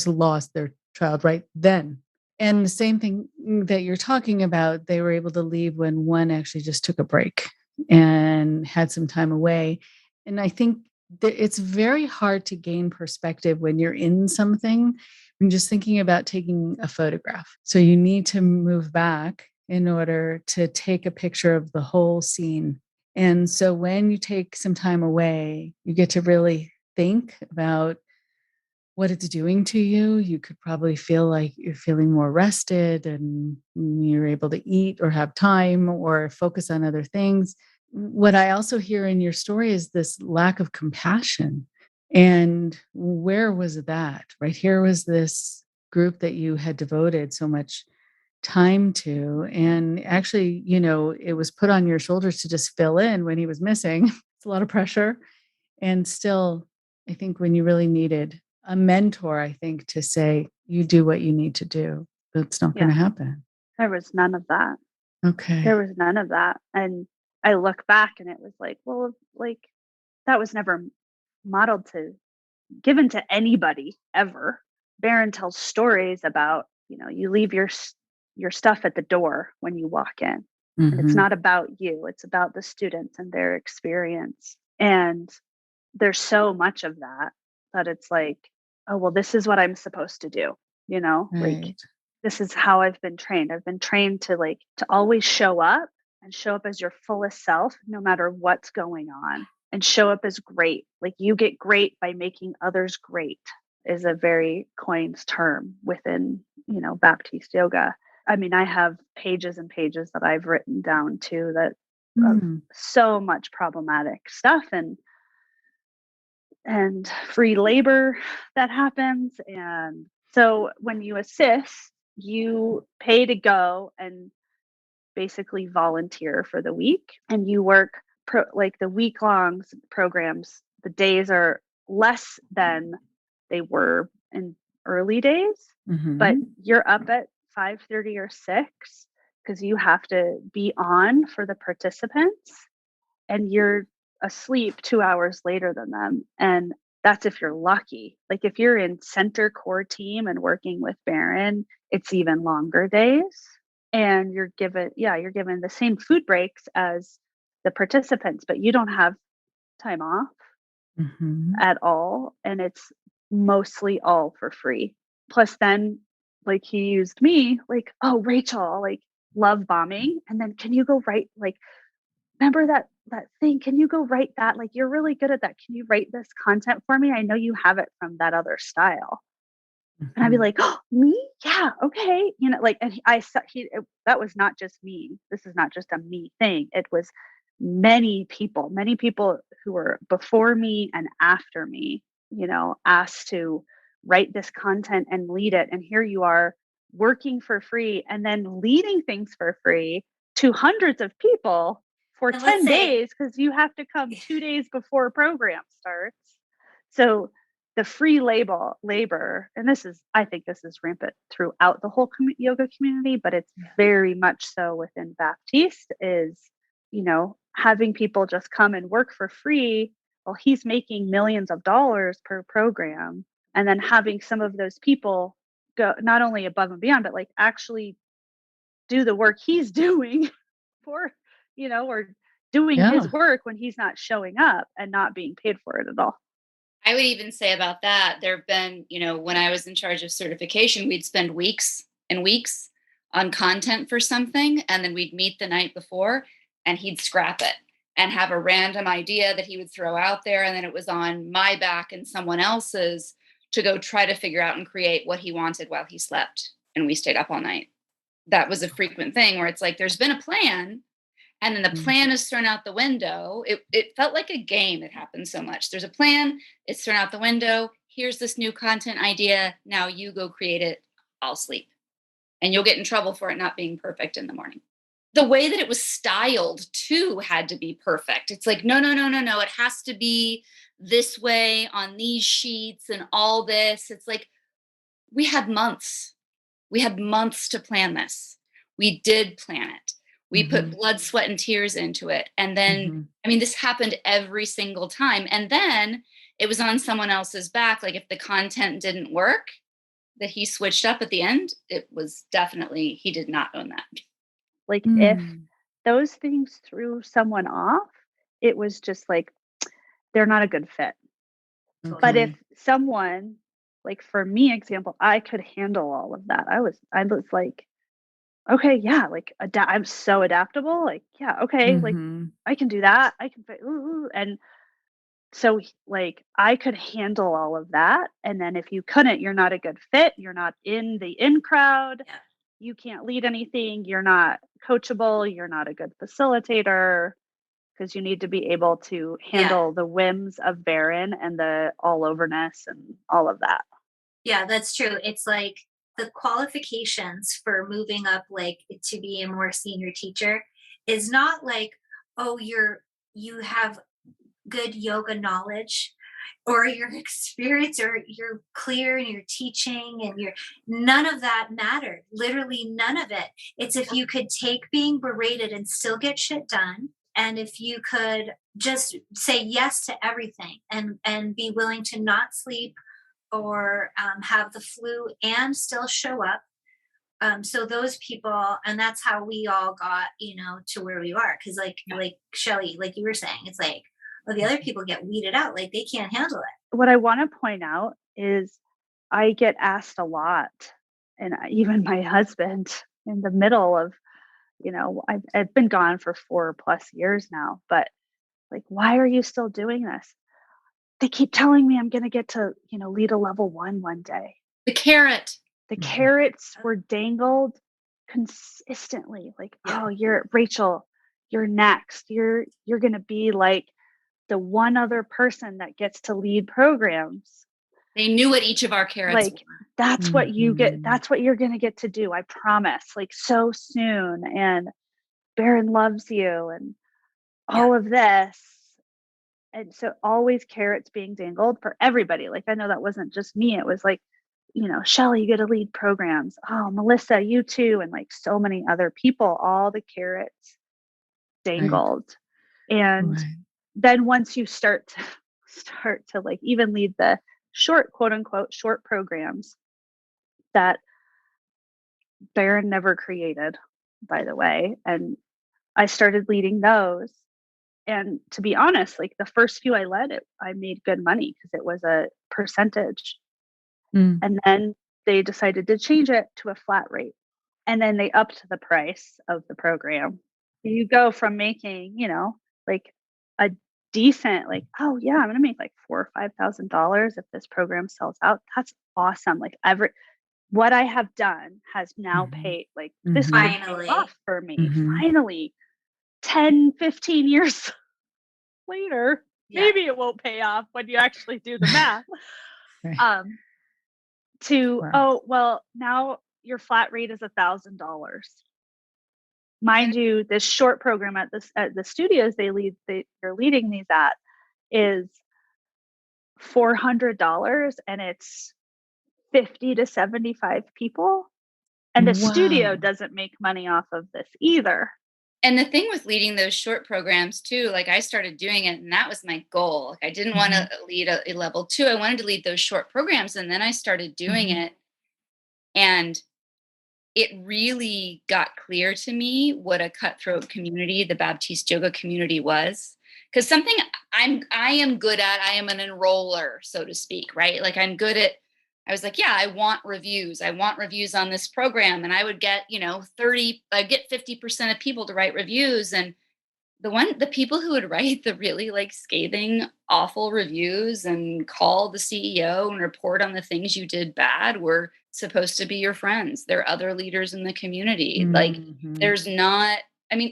lost their child right then. And the same thing that you're talking about, they were able to leave when one actually just took a break and had some time away. And I think that it's very hard to gain perspective when you're in something. I'm just thinking about taking a photograph. So you need to move back in order to take a picture of the whole scene. And so when you take some time away, you get to really think about what it's doing to you. You could probably feel like you're feeling more rested, and you're able to eat or have time or focus on other things. What I also hear in your story is this lack of compassion. And where was that? Right here was this group that you had devoted so much time to. And actually, it was put on your shoulders to just fill in when he was missing. It's a lot of pressure. And still, I think when you really needed a mentor, I think, to say, you do what you need to do, that's not going to happen. There was none of that. Okay. There was none of that. And I look back and it was like, well, like that was never given to anybody ever. Baron tells stories about, you leave your stuff at the door when you walk in. And it's not about you. It's about the students and their experience. And there's so much of that it's like, oh, well, this is what I'm supposed to do, like Right. this is how I've been trained. I've been trained to always show up and show up as your fullest self, no matter what's going on, and show up as great. Like you get great by making others great is a very coined term within, Baptiste yoga. I mean, I have pages and pages that I've written down too that of Mm. so much problematic stuff and free labor that happens. And so when you assist, you pay to go and basically volunteer for the week, and you work like the week long programs. The days are less than they were in early days, but Mhm. you're up at 5:30 or 6 because you have to be on for the participants, and you're asleep 2 hours later than them. And that's if you're lucky. Like if you're in center core team and working with Baron, it's even longer days. And you're given the same food breaks as the participants, but you don't have time off Mhm. at all. And it's mostly all for free. Plus then, like he used me, like, oh, Rachel, like love bombing. And then can you go write, like, remember that thing? Can you go write that? Like, you're really good at that. Can you write this content for me? I know you have it from that other style. And I'd be Mhm. like, oh, me? Yeah, okay. Like, and that was not just me. This is not just a me thing. It was many people who were before me and after me, asked to write this content and lead it. And here you are working for free and then leading things for free to hundreds of people for And let's 10 say, days because you have to come 2 days before program starts. So the free labor, and I think this is rampant throughout the whole yoga community, but it's very much so within Baptiste, is, having people just come and work for free while he's making millions of dollars per program. And then having some of those people go not only above and beyond, but like actually do the work he's doing for, or doing Yeah. his work when he's not showing up and not being paid for it at all. I would even say about that, there have been, when I was in charge of certification, we'd spend weeks and weeks on content for something. And then we'd meet the night before and he'd scrap it and have a random idea that he would throw out there. And then it was on my back and someone else's to go try to figure out and create what he wanted while he slept. And we stayed up all night. That was a frequent thing where it's like, there's been a plan, and then the Mm. plan is thrown out the window. It felt like a game. It happened so much. There's a plan, it's thrown out the window. Here's this new content idea. Now you go create it. I'll sleep. And you'll get in trouble for it not being perfect in the morning. The way that it was styled too had to be perfect. It's like, no, no, no, no, no. It has to be this way on these sheets and all this. It's like we had months. We had months to plan this. We did plan it. We put Mhm. blood, sweat, and tears into it. And then, Mhm. I mean, this happened every single time. And then it was on someone else's back. Like if the content didn't work, that he switched up at the end, it was definitely, he did not own that. Like if Mm. those things threw someone off, it was just like they're not a good fit. But if Okay. someone, like for me, example, I could handle all of that. I was like, okay, yeah, like I'm so adaptable. Like, yeah, okay, like Mhm. I can do that. I can fit, and so like I could handle all of that. And then if you couldn't, you're not a good fit. You're not in the in crowd. yeah, You can't lead anything. You're not coachable. You're not a good facilitator because you need to be able to yeah, handle the whims of Baron and the all overness and all of that. yeah, that's true. It's like the qualifications for moving up, like to be a more senior teacher, is not like, oh, you have good yoga knowledge or your experience or you're clear in your teaching and you're none of that mattered, literally none of it. It's if you could take being berated and still get shit done, and if you could just say yes to everything and be willing to not sleep or have the flu and still show up. So those people, and that's how we all got, to where we are. Cause like Shelly, like you were saying, it's like, well, the other people get weeded out. Like they can't handle it. What I want to point out is I get asked a lot, and even my husband in the middle of, I've been gone for 4+ years now, but like, why are you still doing this? They keep telling me I'm going to get to, lead a level one day. The carrot. The carrots were dangled consistently. Like, oh, you're Rachel, you're next. You're going to be like the one other person that gets to lead programs. They knew what each of our carrots were. That's what you get. That's what you're going to get to do. I promise. Like, so soon. And Baron loves you and all of this. And so always carrots being dangled for everybody. Like, I know that wasn't just me. It was like, Chelle, you get to lead programs. Oh, Melissa, you too. And like so many other people, all the carrots dangled. And then once you start to like even lead the short, quote unquote, short programs that Baron never created, by the way. And I started leading those. And to be honest, like the first few I led, I made good money because it was a percentage. And then they decided to change it to a flat rate. And then they upped the price of the program. You go from making, like a decent, like, oh yeah, I'm going to make like $4,000 or $5,000 if this program sells out. That's awesome. Like what I have done has now paid, like this finally off for me. Finally, 10, 15 years later, maybe it won't pay off when you actually do the math. Oh, well, now your flat rate is $1,000. Mind you, this short program at the studios they're leading these at is $400, and it's 50 to 75 people. And the studio doesn't make money off of this either. And the thing with leading those short programs too, like I started doing it and that was my goal. Like I didn't want to lead a level 2. I wanted to lead those short programs. And then I started doing it. And it really got clear to me what a cutthroat community the Baptiste Yoga community was. Because something I am good at, I am an enroller, so to speak, right? Like I was like, yeah, I want reviews. I want reviews on this program. And I would get, I'd get 50% of people to write reviews. And the people who would write the really like scathing, awful reviews and call the CEO and report on the things you did bad were supposed to be your friends. They're other leaders in the community. Like there's not,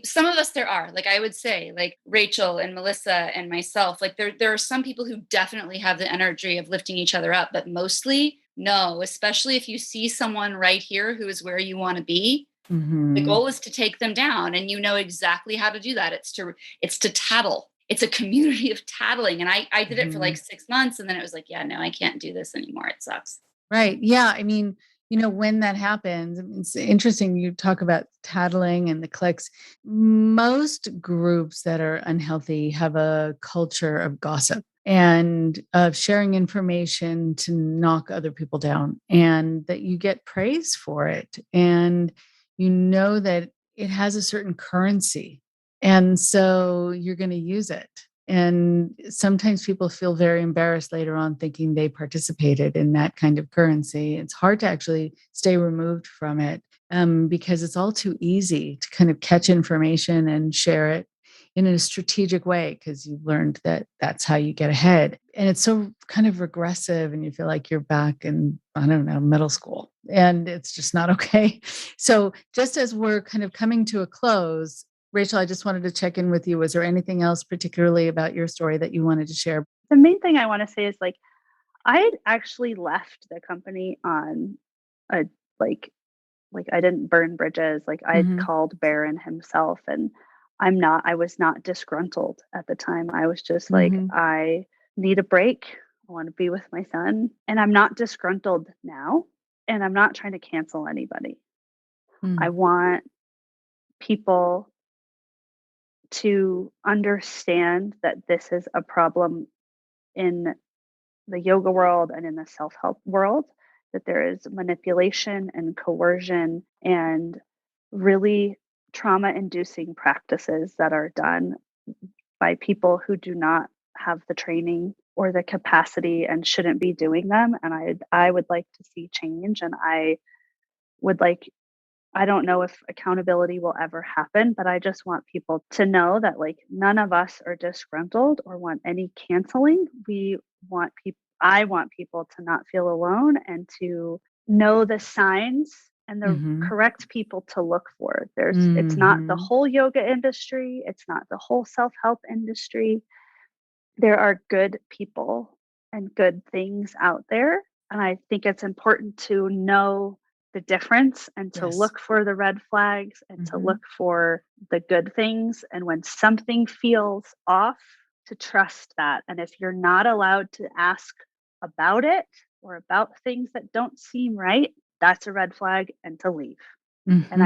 some of us there are, like I would say, like Rachel and Melissa and myself, like there are some people who definitely have the energy of lifting each other up, but mostly no, especially if you see someone right here who is where you want to be. The goal is to take them down, and you know exactly how to do that. It's to tattle. It's a community of tattling. And I did it for like 6 months, and then it was like, yeah, no, I can't do this anymore. It sucks. Right. Yeah. When that happens, it's interesting. You talk about tattling and the cliques. Most groups that are unhealthy have a culture of gossip and of sharing information to knock other people down, and that you get praise for it. And you know that it has a certain currency. And so you're going to use it. And sometimes people feel very embarrassed later on thinking they participated in that kind of currency. It's hard to actually stay removed from it because it's all too easy to kind of catch information and share it in a strategic way because you've learned that that's how you get ahead. And it's so kind of regressive and you feel like you're back in, I don't know, middle school. And it's just not okay. So just as we're kind of coming to a close, Rachel, I just wanted to check in with you. Was there anything else particularly about your story that you wanted to share? The main thing I want to say is like, I had actually left the company on a, like I didn't burn bridges. Like I called Baron himself, and I was not disgruntled at the time. I was just like, I need a break. I want to be with my son, and I'm not disgruntled now. And I'm not trying to cancel anybody. I want people to understand that this is a problem in the yoga world and in the self-help world, that there is manipulation and coercion and really trauma-inducing practices that are done by people who do not have the training or the capacity and shouldn't be doing them. And I would like to see change. And would like, I don't know if accountability will ever happen, but I just want people to know that like none of us are disgruntled or want any canceling. I want people to not feel alone and to know the signs and the Mm-hmm. correct people to look for. It's not the Mm-hmm. whole yoga industry. It's not the whole self-help industry. There are good people and good things out there. And I think it's important to know the difference and to Yes. look for the red flags and to Mm-hmm. look for the good things. And when something feels off, to trust that. And if you're not allowed to ask about it or about things that don't seem right, that's a red flag and to leave. And Mm-hmm.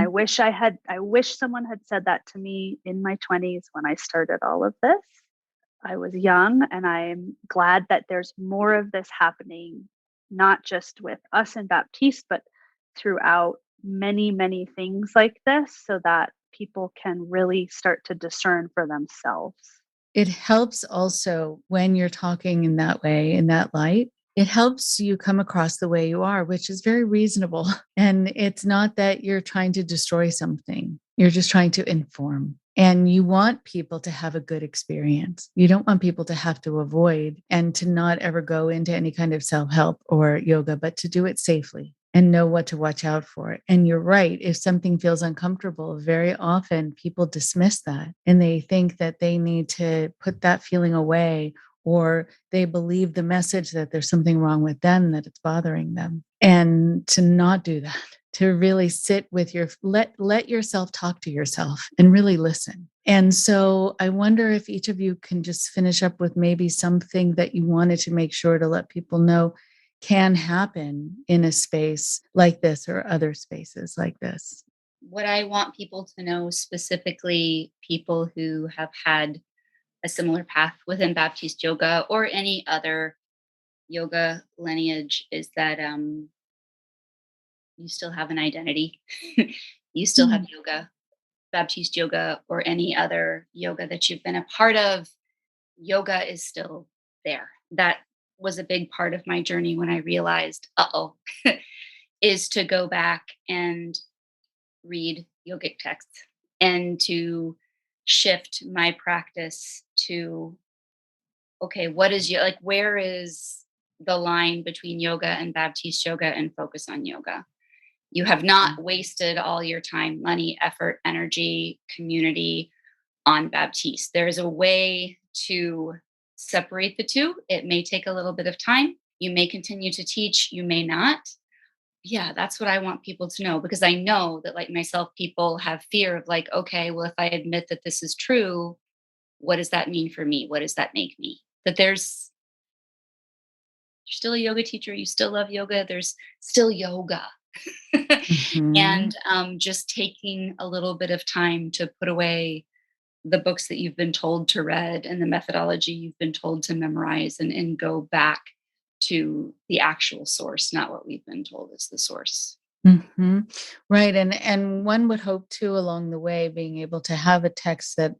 I wish someone had said that to me in my 20s when I started all of this. I was young, and I'm glad that there's more of this happening, not just with us in Baptiste, but throughout many, many things like this, so that people can really start to discern for themselves. It helps also when you're talking in that way, in that light. It helps you come across the way you are, which is very reasonable. And it's not that you're trying to destroy something, you're just trying to inform. And you want people to have a good experience. You don't want people to have to avoid and to not ever go into any kind of self-help or yoga, but to do it safely and know what to watch out for. And you're right. If something feels uncomfortable, very often people dismiss that and they think that they need to put that feeling away, or they believe the message that there's something wrong with them, that it's bothering them. And to not do that, to really sit with let yourself talk to yourself and really listen. And so I wonder if each of you can just finish up with maybe something that you wanted to make sure to let people know can happen in a space like this or other spaces like this. What I want people to know, specifically people who have had a similar path within Baptiste yoga or any other yoga lineage, is that you still have an identity. You still have yoga, Baptiste yoga, or any other yoga that you've been a part of. Yoga is still there. That was a big part of my journey when I realized, is to go back and read yogic texts and to shift my practice to, okay, what is like, where is the line between yoga and Baptiste yoga, and focus on yoga. You have not wasted all your time, money, effort, energy, community on Baptiste. There's a way to separate the two. It may take a little bit of time. You may continue to teach, you may not. Yeah, that's what I want people to know, because I know that, like myself, people have fear of like, okay, well, if I admit that this is true, what does that mean for me? What does that make me? That you're still a yoga teacher, you still love yoga, there's still yoga. Mm-hmm. And just taking a little bit of time to put away the books that you've been told to read and the methodology you've been told to memorize, and go back to the actual source, not what we've been told is the source. Mm-hmm. Right. And one would hope too, along the way, being able to have a text that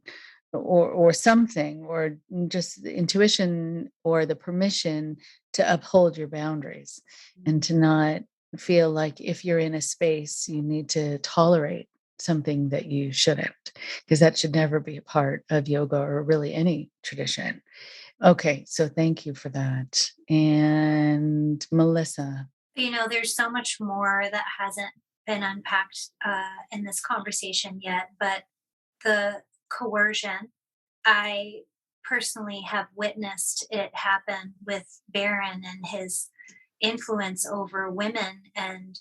or something, or just the intuition or the permission to uphold your boundaries and to not feel like if you're in a space, you need to tolerate something that you shouldn't, because that should never be a part of yoga or really any tradition. Okay. So thank you for that. And Melissa. There's so much more that hasn't been unpacked in this conversation yet, but the coercion, I personally have witnessed it happen with Baron and his influence over women, and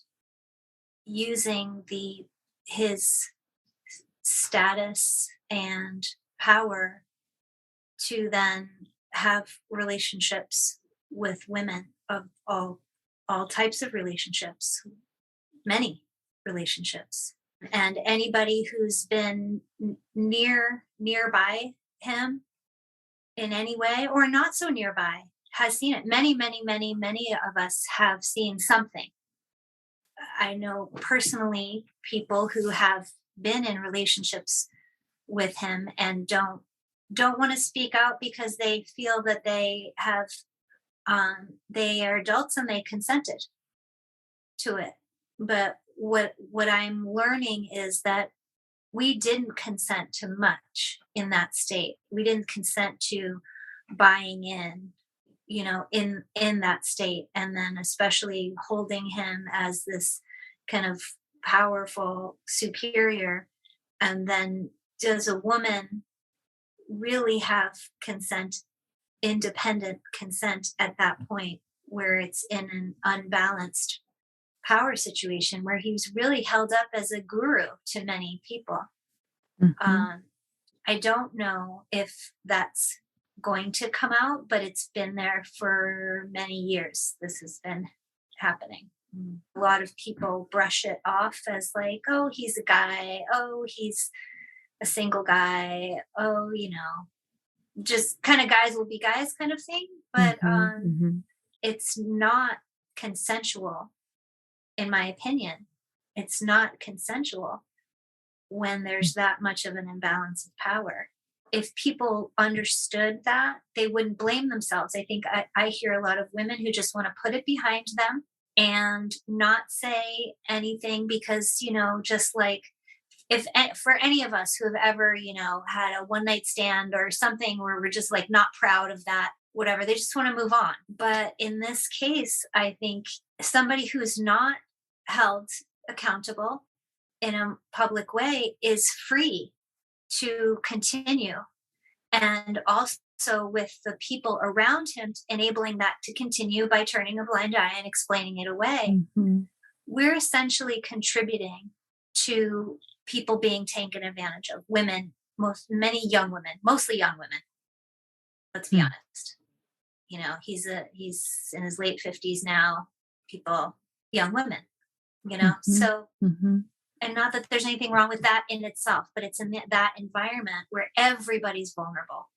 using his status and power to then have relationships with women of all types of relationships, many relationships. And anybody who's been nearby him in any way, or not so nearby, has seen it. Many of us have seen something. I know personally people who have been in relationships with him and don't don't want to speak out because they feel that they are adults and they consented to it. But what I'm learning is that we didn't consent to much in that state. We didn't consent to buying in, in that state, and then especially holding him as this kind of powerful superior. And then does a woman really have consent, independent consent at that point, where it's in an unbalanced power situation where he was really held up as a guru to many people? Mhm. I don't know if that's going to come out, but it's been there for many years. This has been happening. A lot of people brush it off as like, oh, he's a guy. Oh, he's a single guy. Oh, just kind of guys will be guys kind of thing. But Mhm. Mhm. it's not consensual, in my opinion. It's not consensual when there's that much of an imbalance of power. If people understood that, they wouldn't blame themselves. I think I hear a lot of women who just want to put it behind them and not say anything because, just like, if for any of us who have ever, had a one night stand or something where we're just like not proud of that, whatever, they just want to move on. But in this case, I think somebody who's not held accountable in a public way is free to continue. And also with the people around him enabling that to continue by turning a blind eye and explaining it away, Mhm. we're essentially contributing to people being taken advantage of. Women, many young women, mostly young women. Let's be Mm. honest. He's in his late 50s now. People, young women. Mhm. So, Mhm. and not that there's anything wrong with that in itself, but it's in that environment where everybody's vulnerable.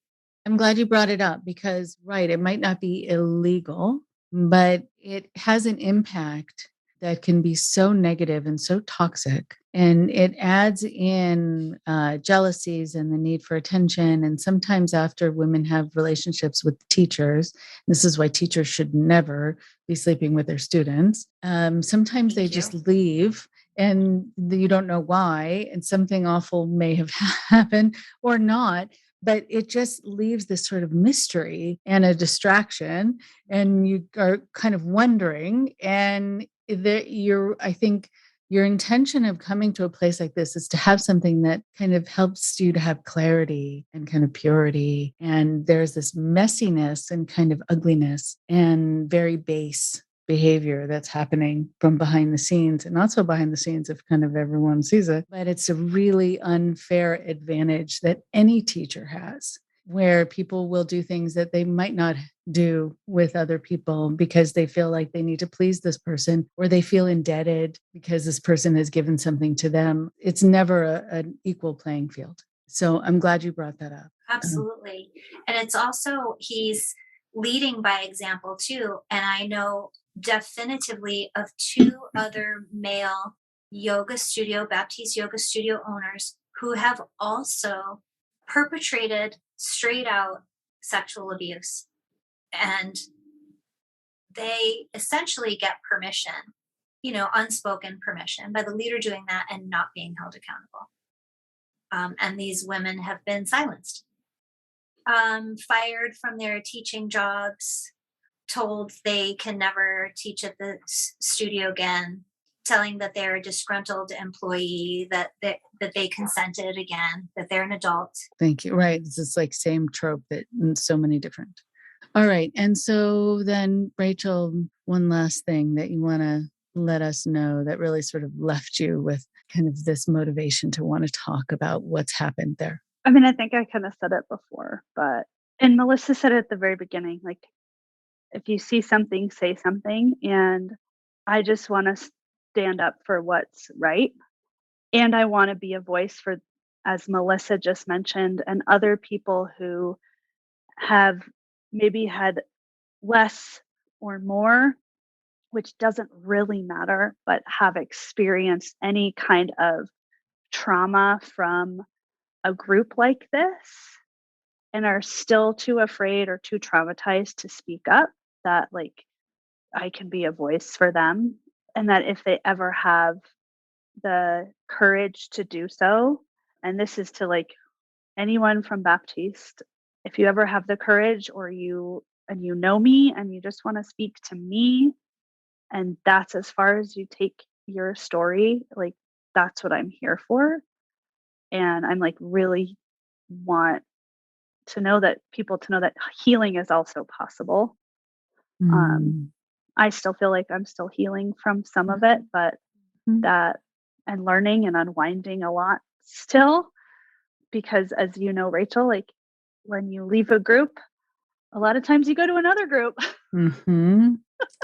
I'm glad you brought it up because, right, it might not be illegal, but it has an impact that can be so negative and so toxic. And it adds in jealousies and the need for attention. And sometimes, after women have relationships with teachers, this is why teachers should never be sleeping with their students. Sometimes they Thank you. just leave and you don't know why. And something awful may have happened or not, but it just leaves this sort of mystery and a distraction, and you are kind of wondering. And I think your intention of coming to a place like this is to have something that kind of helps you to have clarity and kind of purity. And there's this messiness and kind of ugliness and very base behavior that's happening from behind the scenes, and not so behind the scenes if kind of everyone sees it. But it's a really unfair advantage that any teacher has, where people will do things that they might not do with other people because they feel like they need to please this person, or they feel indebted because this person has given something to them. It's never an equal playing field. So I'm glad you brought that up. Absolutely. And it's also, he's leading by example too. And I know definitively of two other male Baptiste yoga studio owners who have also perpetrated straight out sexual abuse. And they essentially get permission, unspoken permission by the leader doing that and not being held accountable. And these women have been silenced, fired from their teaching jobs, told they can never teach at the studio again, telling that they're a disgruntled employee, that they consented again, that they're an adult. Thank you. Right. This is like same trope that in so many different. All right. And so then, Rachel, one last thing that you want to let us know that really sort of left you with kind of this motivation to want to talk about what's happened there. I mean, I think I kind of said it before, and Melissa said it at the very beginning, like, if you see something, say something. And I just want to stand up for what's right. And I want to be a voice for, as Melissa just mentioned, and other people who have maybe had less or more, which doesn't really matter, but have experienced any kind of trauma from a group like this. and are still too afraid or too traumatized to speak up, that like I can be a voice for them. And that if they ever have the courage to do so, and this is to like anyone from Baptiste, if you ever have the courage or you know me and you just want to speak to me, and that's as far as you take your story, like that's what I'm here for. And I'm like really want to know that people to know that healing is also possible. I still feel like I'm still healing from some of it, but that and learning and unwinding a lot still, because as you know, Rachel, like when you leave a group, a lot of times you go to another group.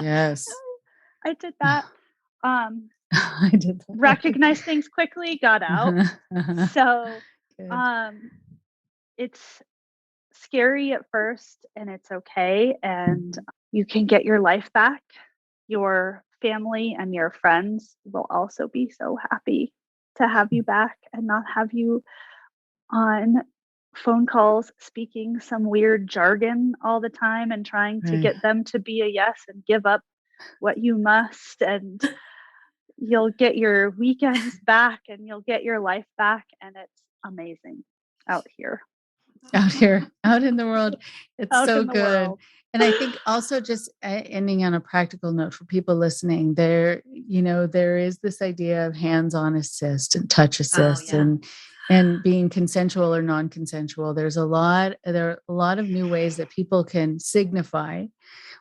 Yes. I did that. I did that. Recognized things quickly, got out. So Good. it's scary at first and it's okay. And you can get your life back. Your family and your friends will also be so happy to have you back and not have you on phone calls speaking some weird jargon all the time and trying to get them to be a yes and give up what you must. And you'll get your weekends back and you'll get your life back. And it's amazing out here. Out in the world. It's Out so in the good. world. And I think also just ending on a practical note for people listening, there is this idea of hands-on assist and touch assist and being consensual or non-consensual. There are a lot of new ways that people can signify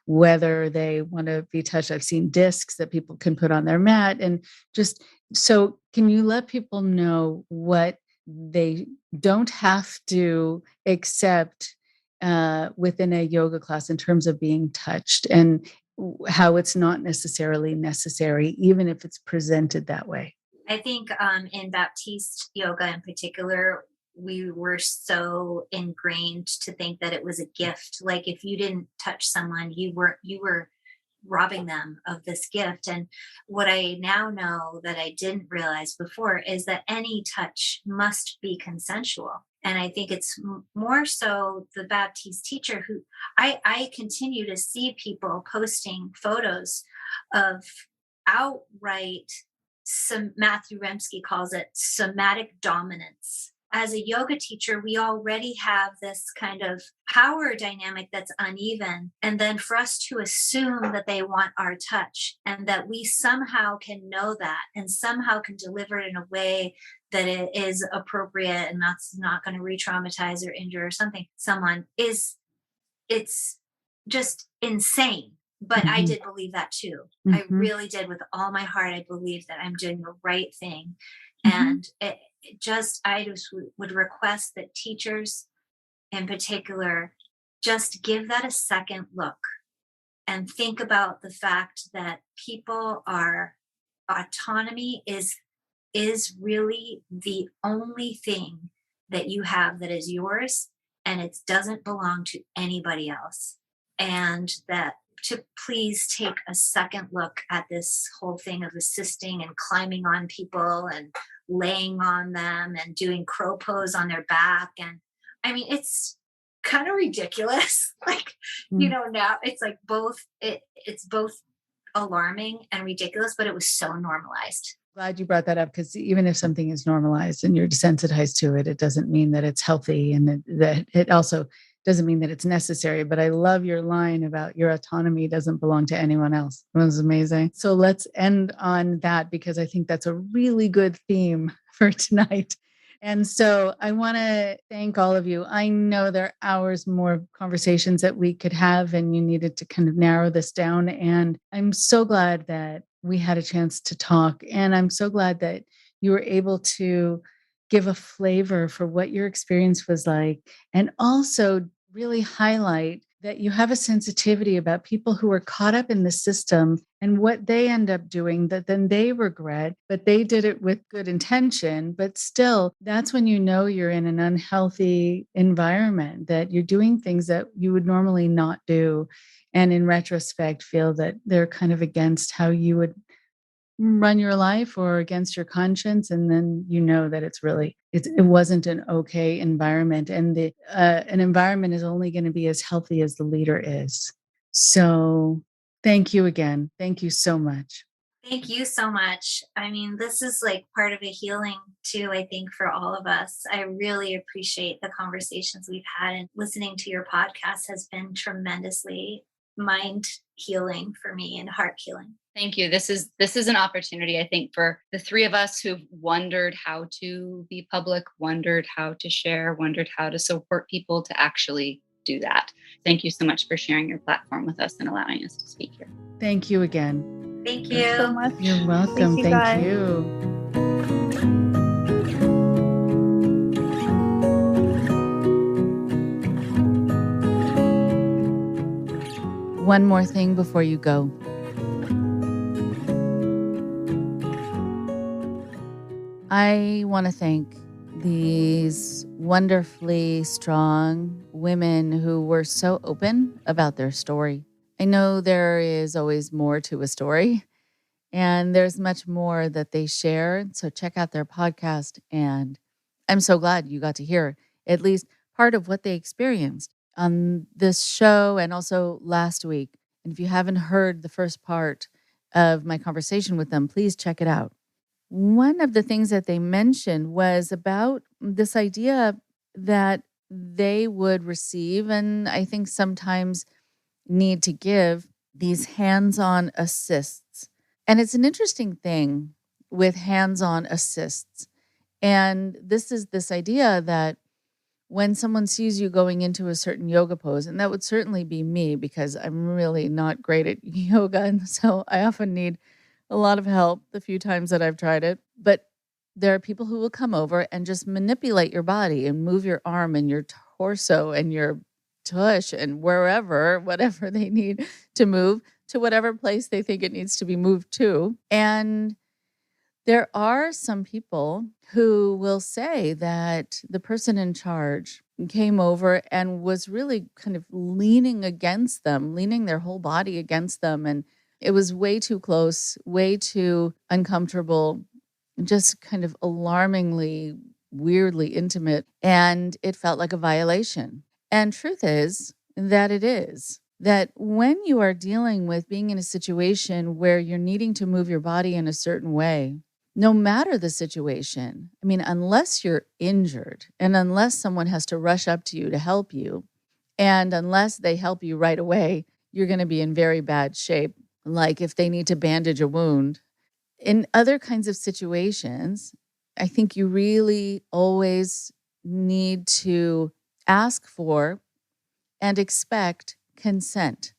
whether they want to be touched. I've seen discs that people can put on their mat. And just so can you let people know what they don't have to accept within a yoga class in terms of being touched, and how it's not necessarily necessary, even if it's presented that way? I think in Baptiste Yoga in particular, we were so ingrained to think that it was a gift. Like if you didn't touch someone, you were robbing them of this gift. And what I now know that I didn't realize before is that any touch must be consensual. And I think it's more so the Baptiste teacher who I continue to see people posting photos of outright, some Matthew Remski calls it somatic dominance. As a yoga teacher, we already have this kind of power dynamic that's uneven. And then for us to assume that they want our touch and that we somehow can know that and somehow can deliver it in a way that it is appropriate and that's not going to re-traumatize or injure or someone it's just insane. But I did believe that too. I really did with all my heart. I believe that I'm doing the right thing. And I just would request that teachers in particular just give that a second look and think about the fact that autonomy is really the only thing that you have that is yours, and it doesn't belong to anybody else. And that to please take a second look at this whole thing of assisting and climbing on people and laying on them and doing crow pose on their back. And I mean, it's kind of ridiculous. Like, now it's like it's both alarming and ridiculous, but it was so normalized. Glad you brought that up, because even if something is normalized and you're desensitized to it, it doesn't mean that it's healthy, and that it also doesn't mean that it's necessary. But I love your line about your autonomy doesn't belong to anyone else. It was amazing. So let's end on that, because I think that's a really good theme for tonight. And so I want to thank all of you. I know there are hours more of conversations that we could have, and you needed to kind of narrow this down. And I'm so glad that we had a chance to talk. And I'm so glad that you were able to give a flavor for what your experience was like, and also really highlight that you have a sensitivity about people who are caught up in the system and what they end up doing that then they regret, but they did it with good intention. But still, that's when you know you're in an unhealthy environment, that you're doing things that you would normally not do. And in retrospect, feel that they're kind of against how you would run your life or against your conscience, and then you know that it wasn't an okay environment, and an environment is only going to be as healthy as the leader is. So thank you again. Thank you so much. Thank you so much. I mean, this is like part of a healing too, I think, for all of us. I really appreciate the conversations we've had, and listening to your podcast has been tremendously mind healing for me and heart healing. Thank you. This is an opportunity, I think, for the three of us who've wondered how to be public, wondered how to share, wondered how to support people to actually do that. Thank you so much for sharing your platform with us and allowing us to speak here. Thank you again. Thank Thanks so you. much. You're welcome. you, Thank guys. you. One more thing before you go. I want to thank these wonderfully strong women who were so open about their story. I know there is always more to a story, and there's much more that they share. So check out their podcast. And I'm so glad you got to hear at least part of what they experienced on this show and also last week. And if you haven't heard the first part of my conversation with them, please check it out. One of the things that they mentioned was about this idea that they would receive, and I think sometimes need to give, these hands-on assists. And it's an interesting thing with hands-on assists. And this is this idea that when someone sees you going into a certain yoga pose, and that would certainly be me because I'm really not great at yoga, and so I often need a lot of help the few times that I've tried it. But there are people who will come over and just manipulate your body and move your arm and your torso and your tush and whatever they need to move to whatever place they think it needs to be moved to. And there are some people who will say that the person in charge came over and was really kind of leaning against them, leaning their whole body against them. And it was way too close, way too uncomfortable, just kind of alarmingly, weirdly intimate. And it felt like a violation. And truth is that it is. That when you are dealing with being in a situation where you're needing to move your body in a certain way, no matter the situation, I mean, unless you're injured and unless someone has to rush up to you to help you, and unless they help you right away, you're going to be in very bad shape. Like if they need to bandage a wound. In other kinds of situations, I think you really always need to ask for and expect consent.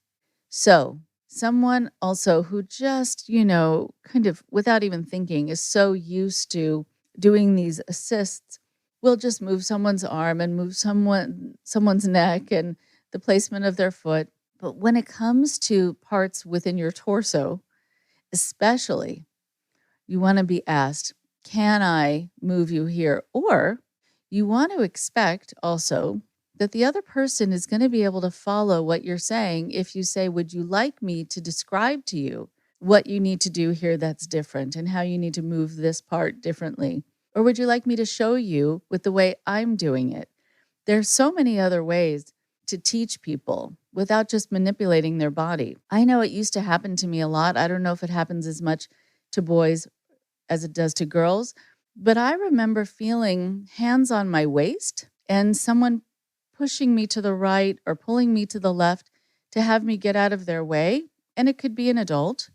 So someone also who just, kind of without even thinking is so used to doing these assists will just move someone's arm and move someone's neck and the placement of their foot. But when it comes to parts within your torso, especially, you want to be asked, can I move you here? Or you want to expect also that the other person is going to be able to follow what you're saying. If you say, would you like me to describe to you what you need to do here that's different and how you need to move this part differently? Or would you like me to show you with the way I'm doing it? There's so many other ways to teach people without just manipulating their body. I know it used to happen to me a lot. I don't know if it happens as much to boys as it does to girls, but I remember feeling hands on my waist and someone pushing me to the right or pulling me to the left to have me get out of their way. And it could be an adult.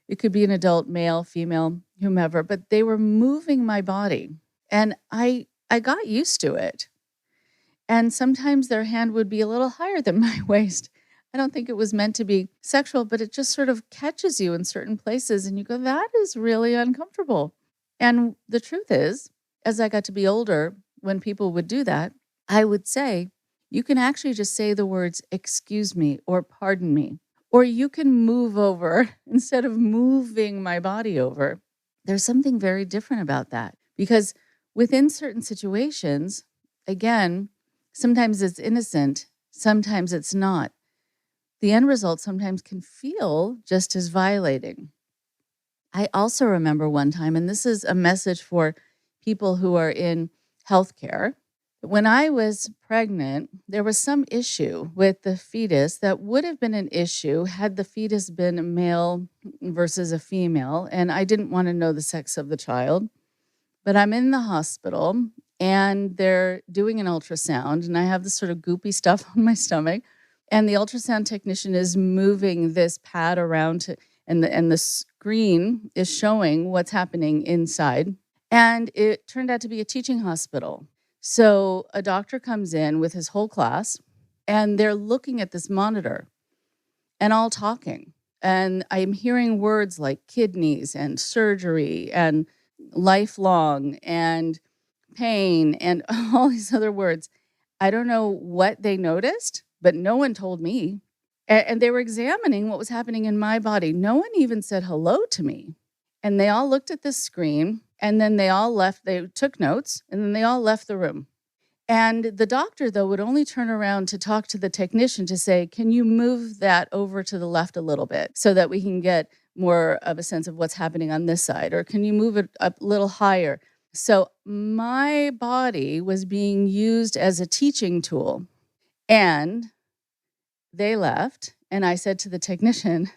It could be an adult, male, female, whomever, but they were moving my body. And I got used to it. And sometimes their hand would be a little higher than my waist. I don't think it was meant to be sexual, but it just sort of catches you in certain places and you go, that is really uncomfortable. And the truth is, as I got to be older, when people would do that, I would say, you can actually just say the words, excuse me, or pardon me, or you can move over instead of moving my body over. There's something very different about that because within certain situations, again, sometimes it's innocent, sometimes it's not. The end result sometimes can feel just as violating. I also remember one time, and this is a message for people who are in healthcare. When I was pregnant, there was some issue with the fetus that would have been an issue had the fetus been a male versus a female. And I didn't want to know the sex of the child. But I'm in the hospital and they're doing an ultrasound, and I have this sort of goopy stuff on my stomach. And the ultrasound technician is moving this pad around and the screen is showing what's happening inside. And it turned out to be a teaching hospital. So a doctor comes in with his whole class and they're looking at this monitor and all talking. And I'm hearing words like kidneys and surgery and lifelong and pain and all these other words. I don't know what they noticed, but no one told me. And they were examining what was happening in my body. No one even said hello to me. And they all looked at this screen and then they all left. They took notes and then they all left the room. And the doctor, though, would only turn around to talk to the technician to say, can you move that over to the left a little bit so that we can get more of a sense of what's happening on this side? Or can you move it up a little higher? So my body was being used as a teaching tool. And they left. And I said to the technician,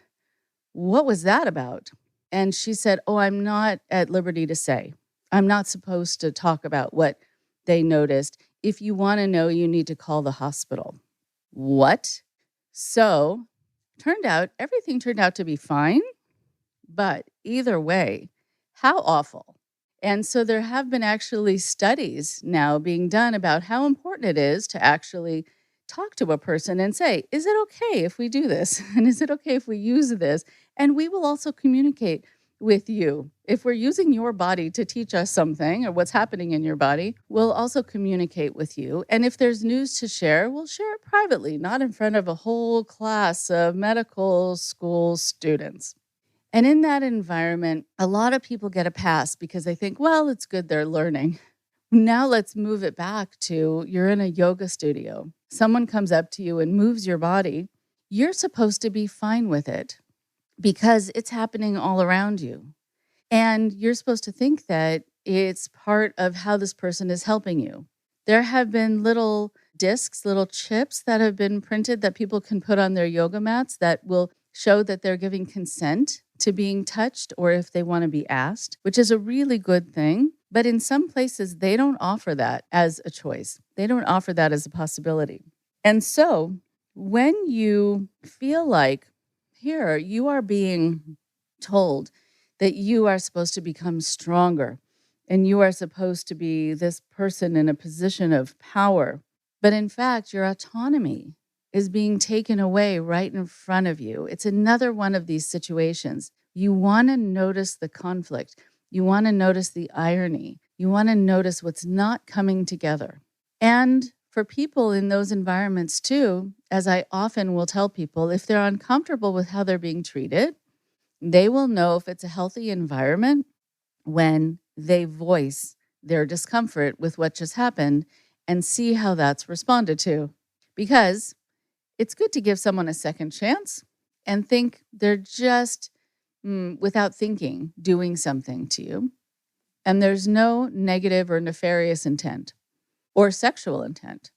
what was that about? And she said, oh, I'm not at liberty to say. I'm not supposed to talk about what they noticed. If you want to know, you need to call the hospital. What? So everything turned out to be fine. But either way, how awful. And so there have been actually studies now being done about how important it is to actually talk to a person and say, is it okay if we do this? And is it okay if we use this? And we will also communicate with you. If we're using your body to teach us something or what's happening in your body, we'll also communicate with you. And if there's news to share, we'll share it privately, not in front of a whole class of medical school students. And in that environment, a lot of people get a pass because they think, well, it's good they're learning. Now let's move it back to you're in a yoga studio. Someone comes up to you and moves your body. You're supposed to be fine with it because it's happening all around you. And you're supposed to think that it's part of how this person is helping you. There have been little discs, little chips that have been printed that people can put on their yoga mats that will show that they're giving consent to being touched or if they want to be asked, which is a really good thing. But in some places, they don't offer that as a choice. They don't offer that as a possibility. And so when you feel like here you are being told that you are supposed to become stronger and you are supposed to be this person in a position of power, but in fact, your autonomy is being taken away right in front of you. It's another one of these situations. You want to notice the conflict. You want to notice the irony. You want to notice what's not coming together. And for people in those environments too, as I often will tell people, if they're uncomfortable with how they're being treated, they will know if it's a healthy environment when they voice their discomfort with what just happened and see how that's responded to. Because it's good to give someone a second chance and think they're just, without thinking, doing something to you. And there's no negative or nefarious intent or sexual intent.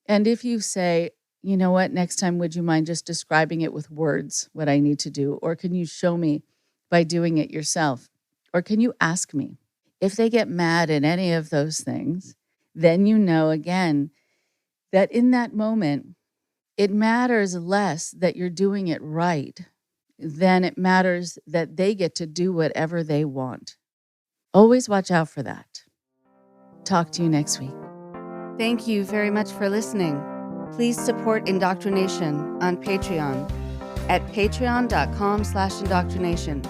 And if you say, you know what, next time, would you mind just describing it with words, what I need to do? Or can you show me by doing it yourself? Or can you ask me? If they get mad at any of those things, then you know, again, that in that moment, it matters less that you're doing it right than it matters that they get to do whatever they want. Always watch out for that. Talk to you next week. Thank you very much for listening. Please support Indoctrination on Patreon at patreon.com/indoctrination.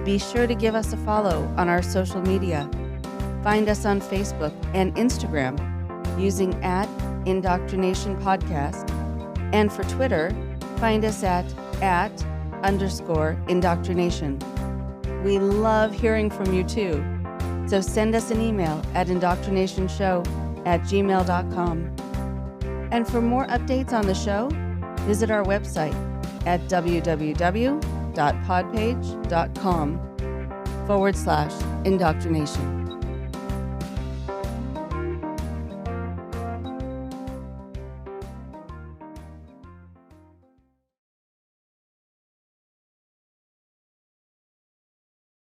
Be sure to give us a follow on our social media. Find us on Facebook and Instagram using @Indoctrination Podcast. And for Twitter, find us at @_indoctrination. We love hearing from you too. So send us an email at indoctrinationshow@gmail.com. And for more updates on the show, visit our website at www.podpage.com IndoctriNation.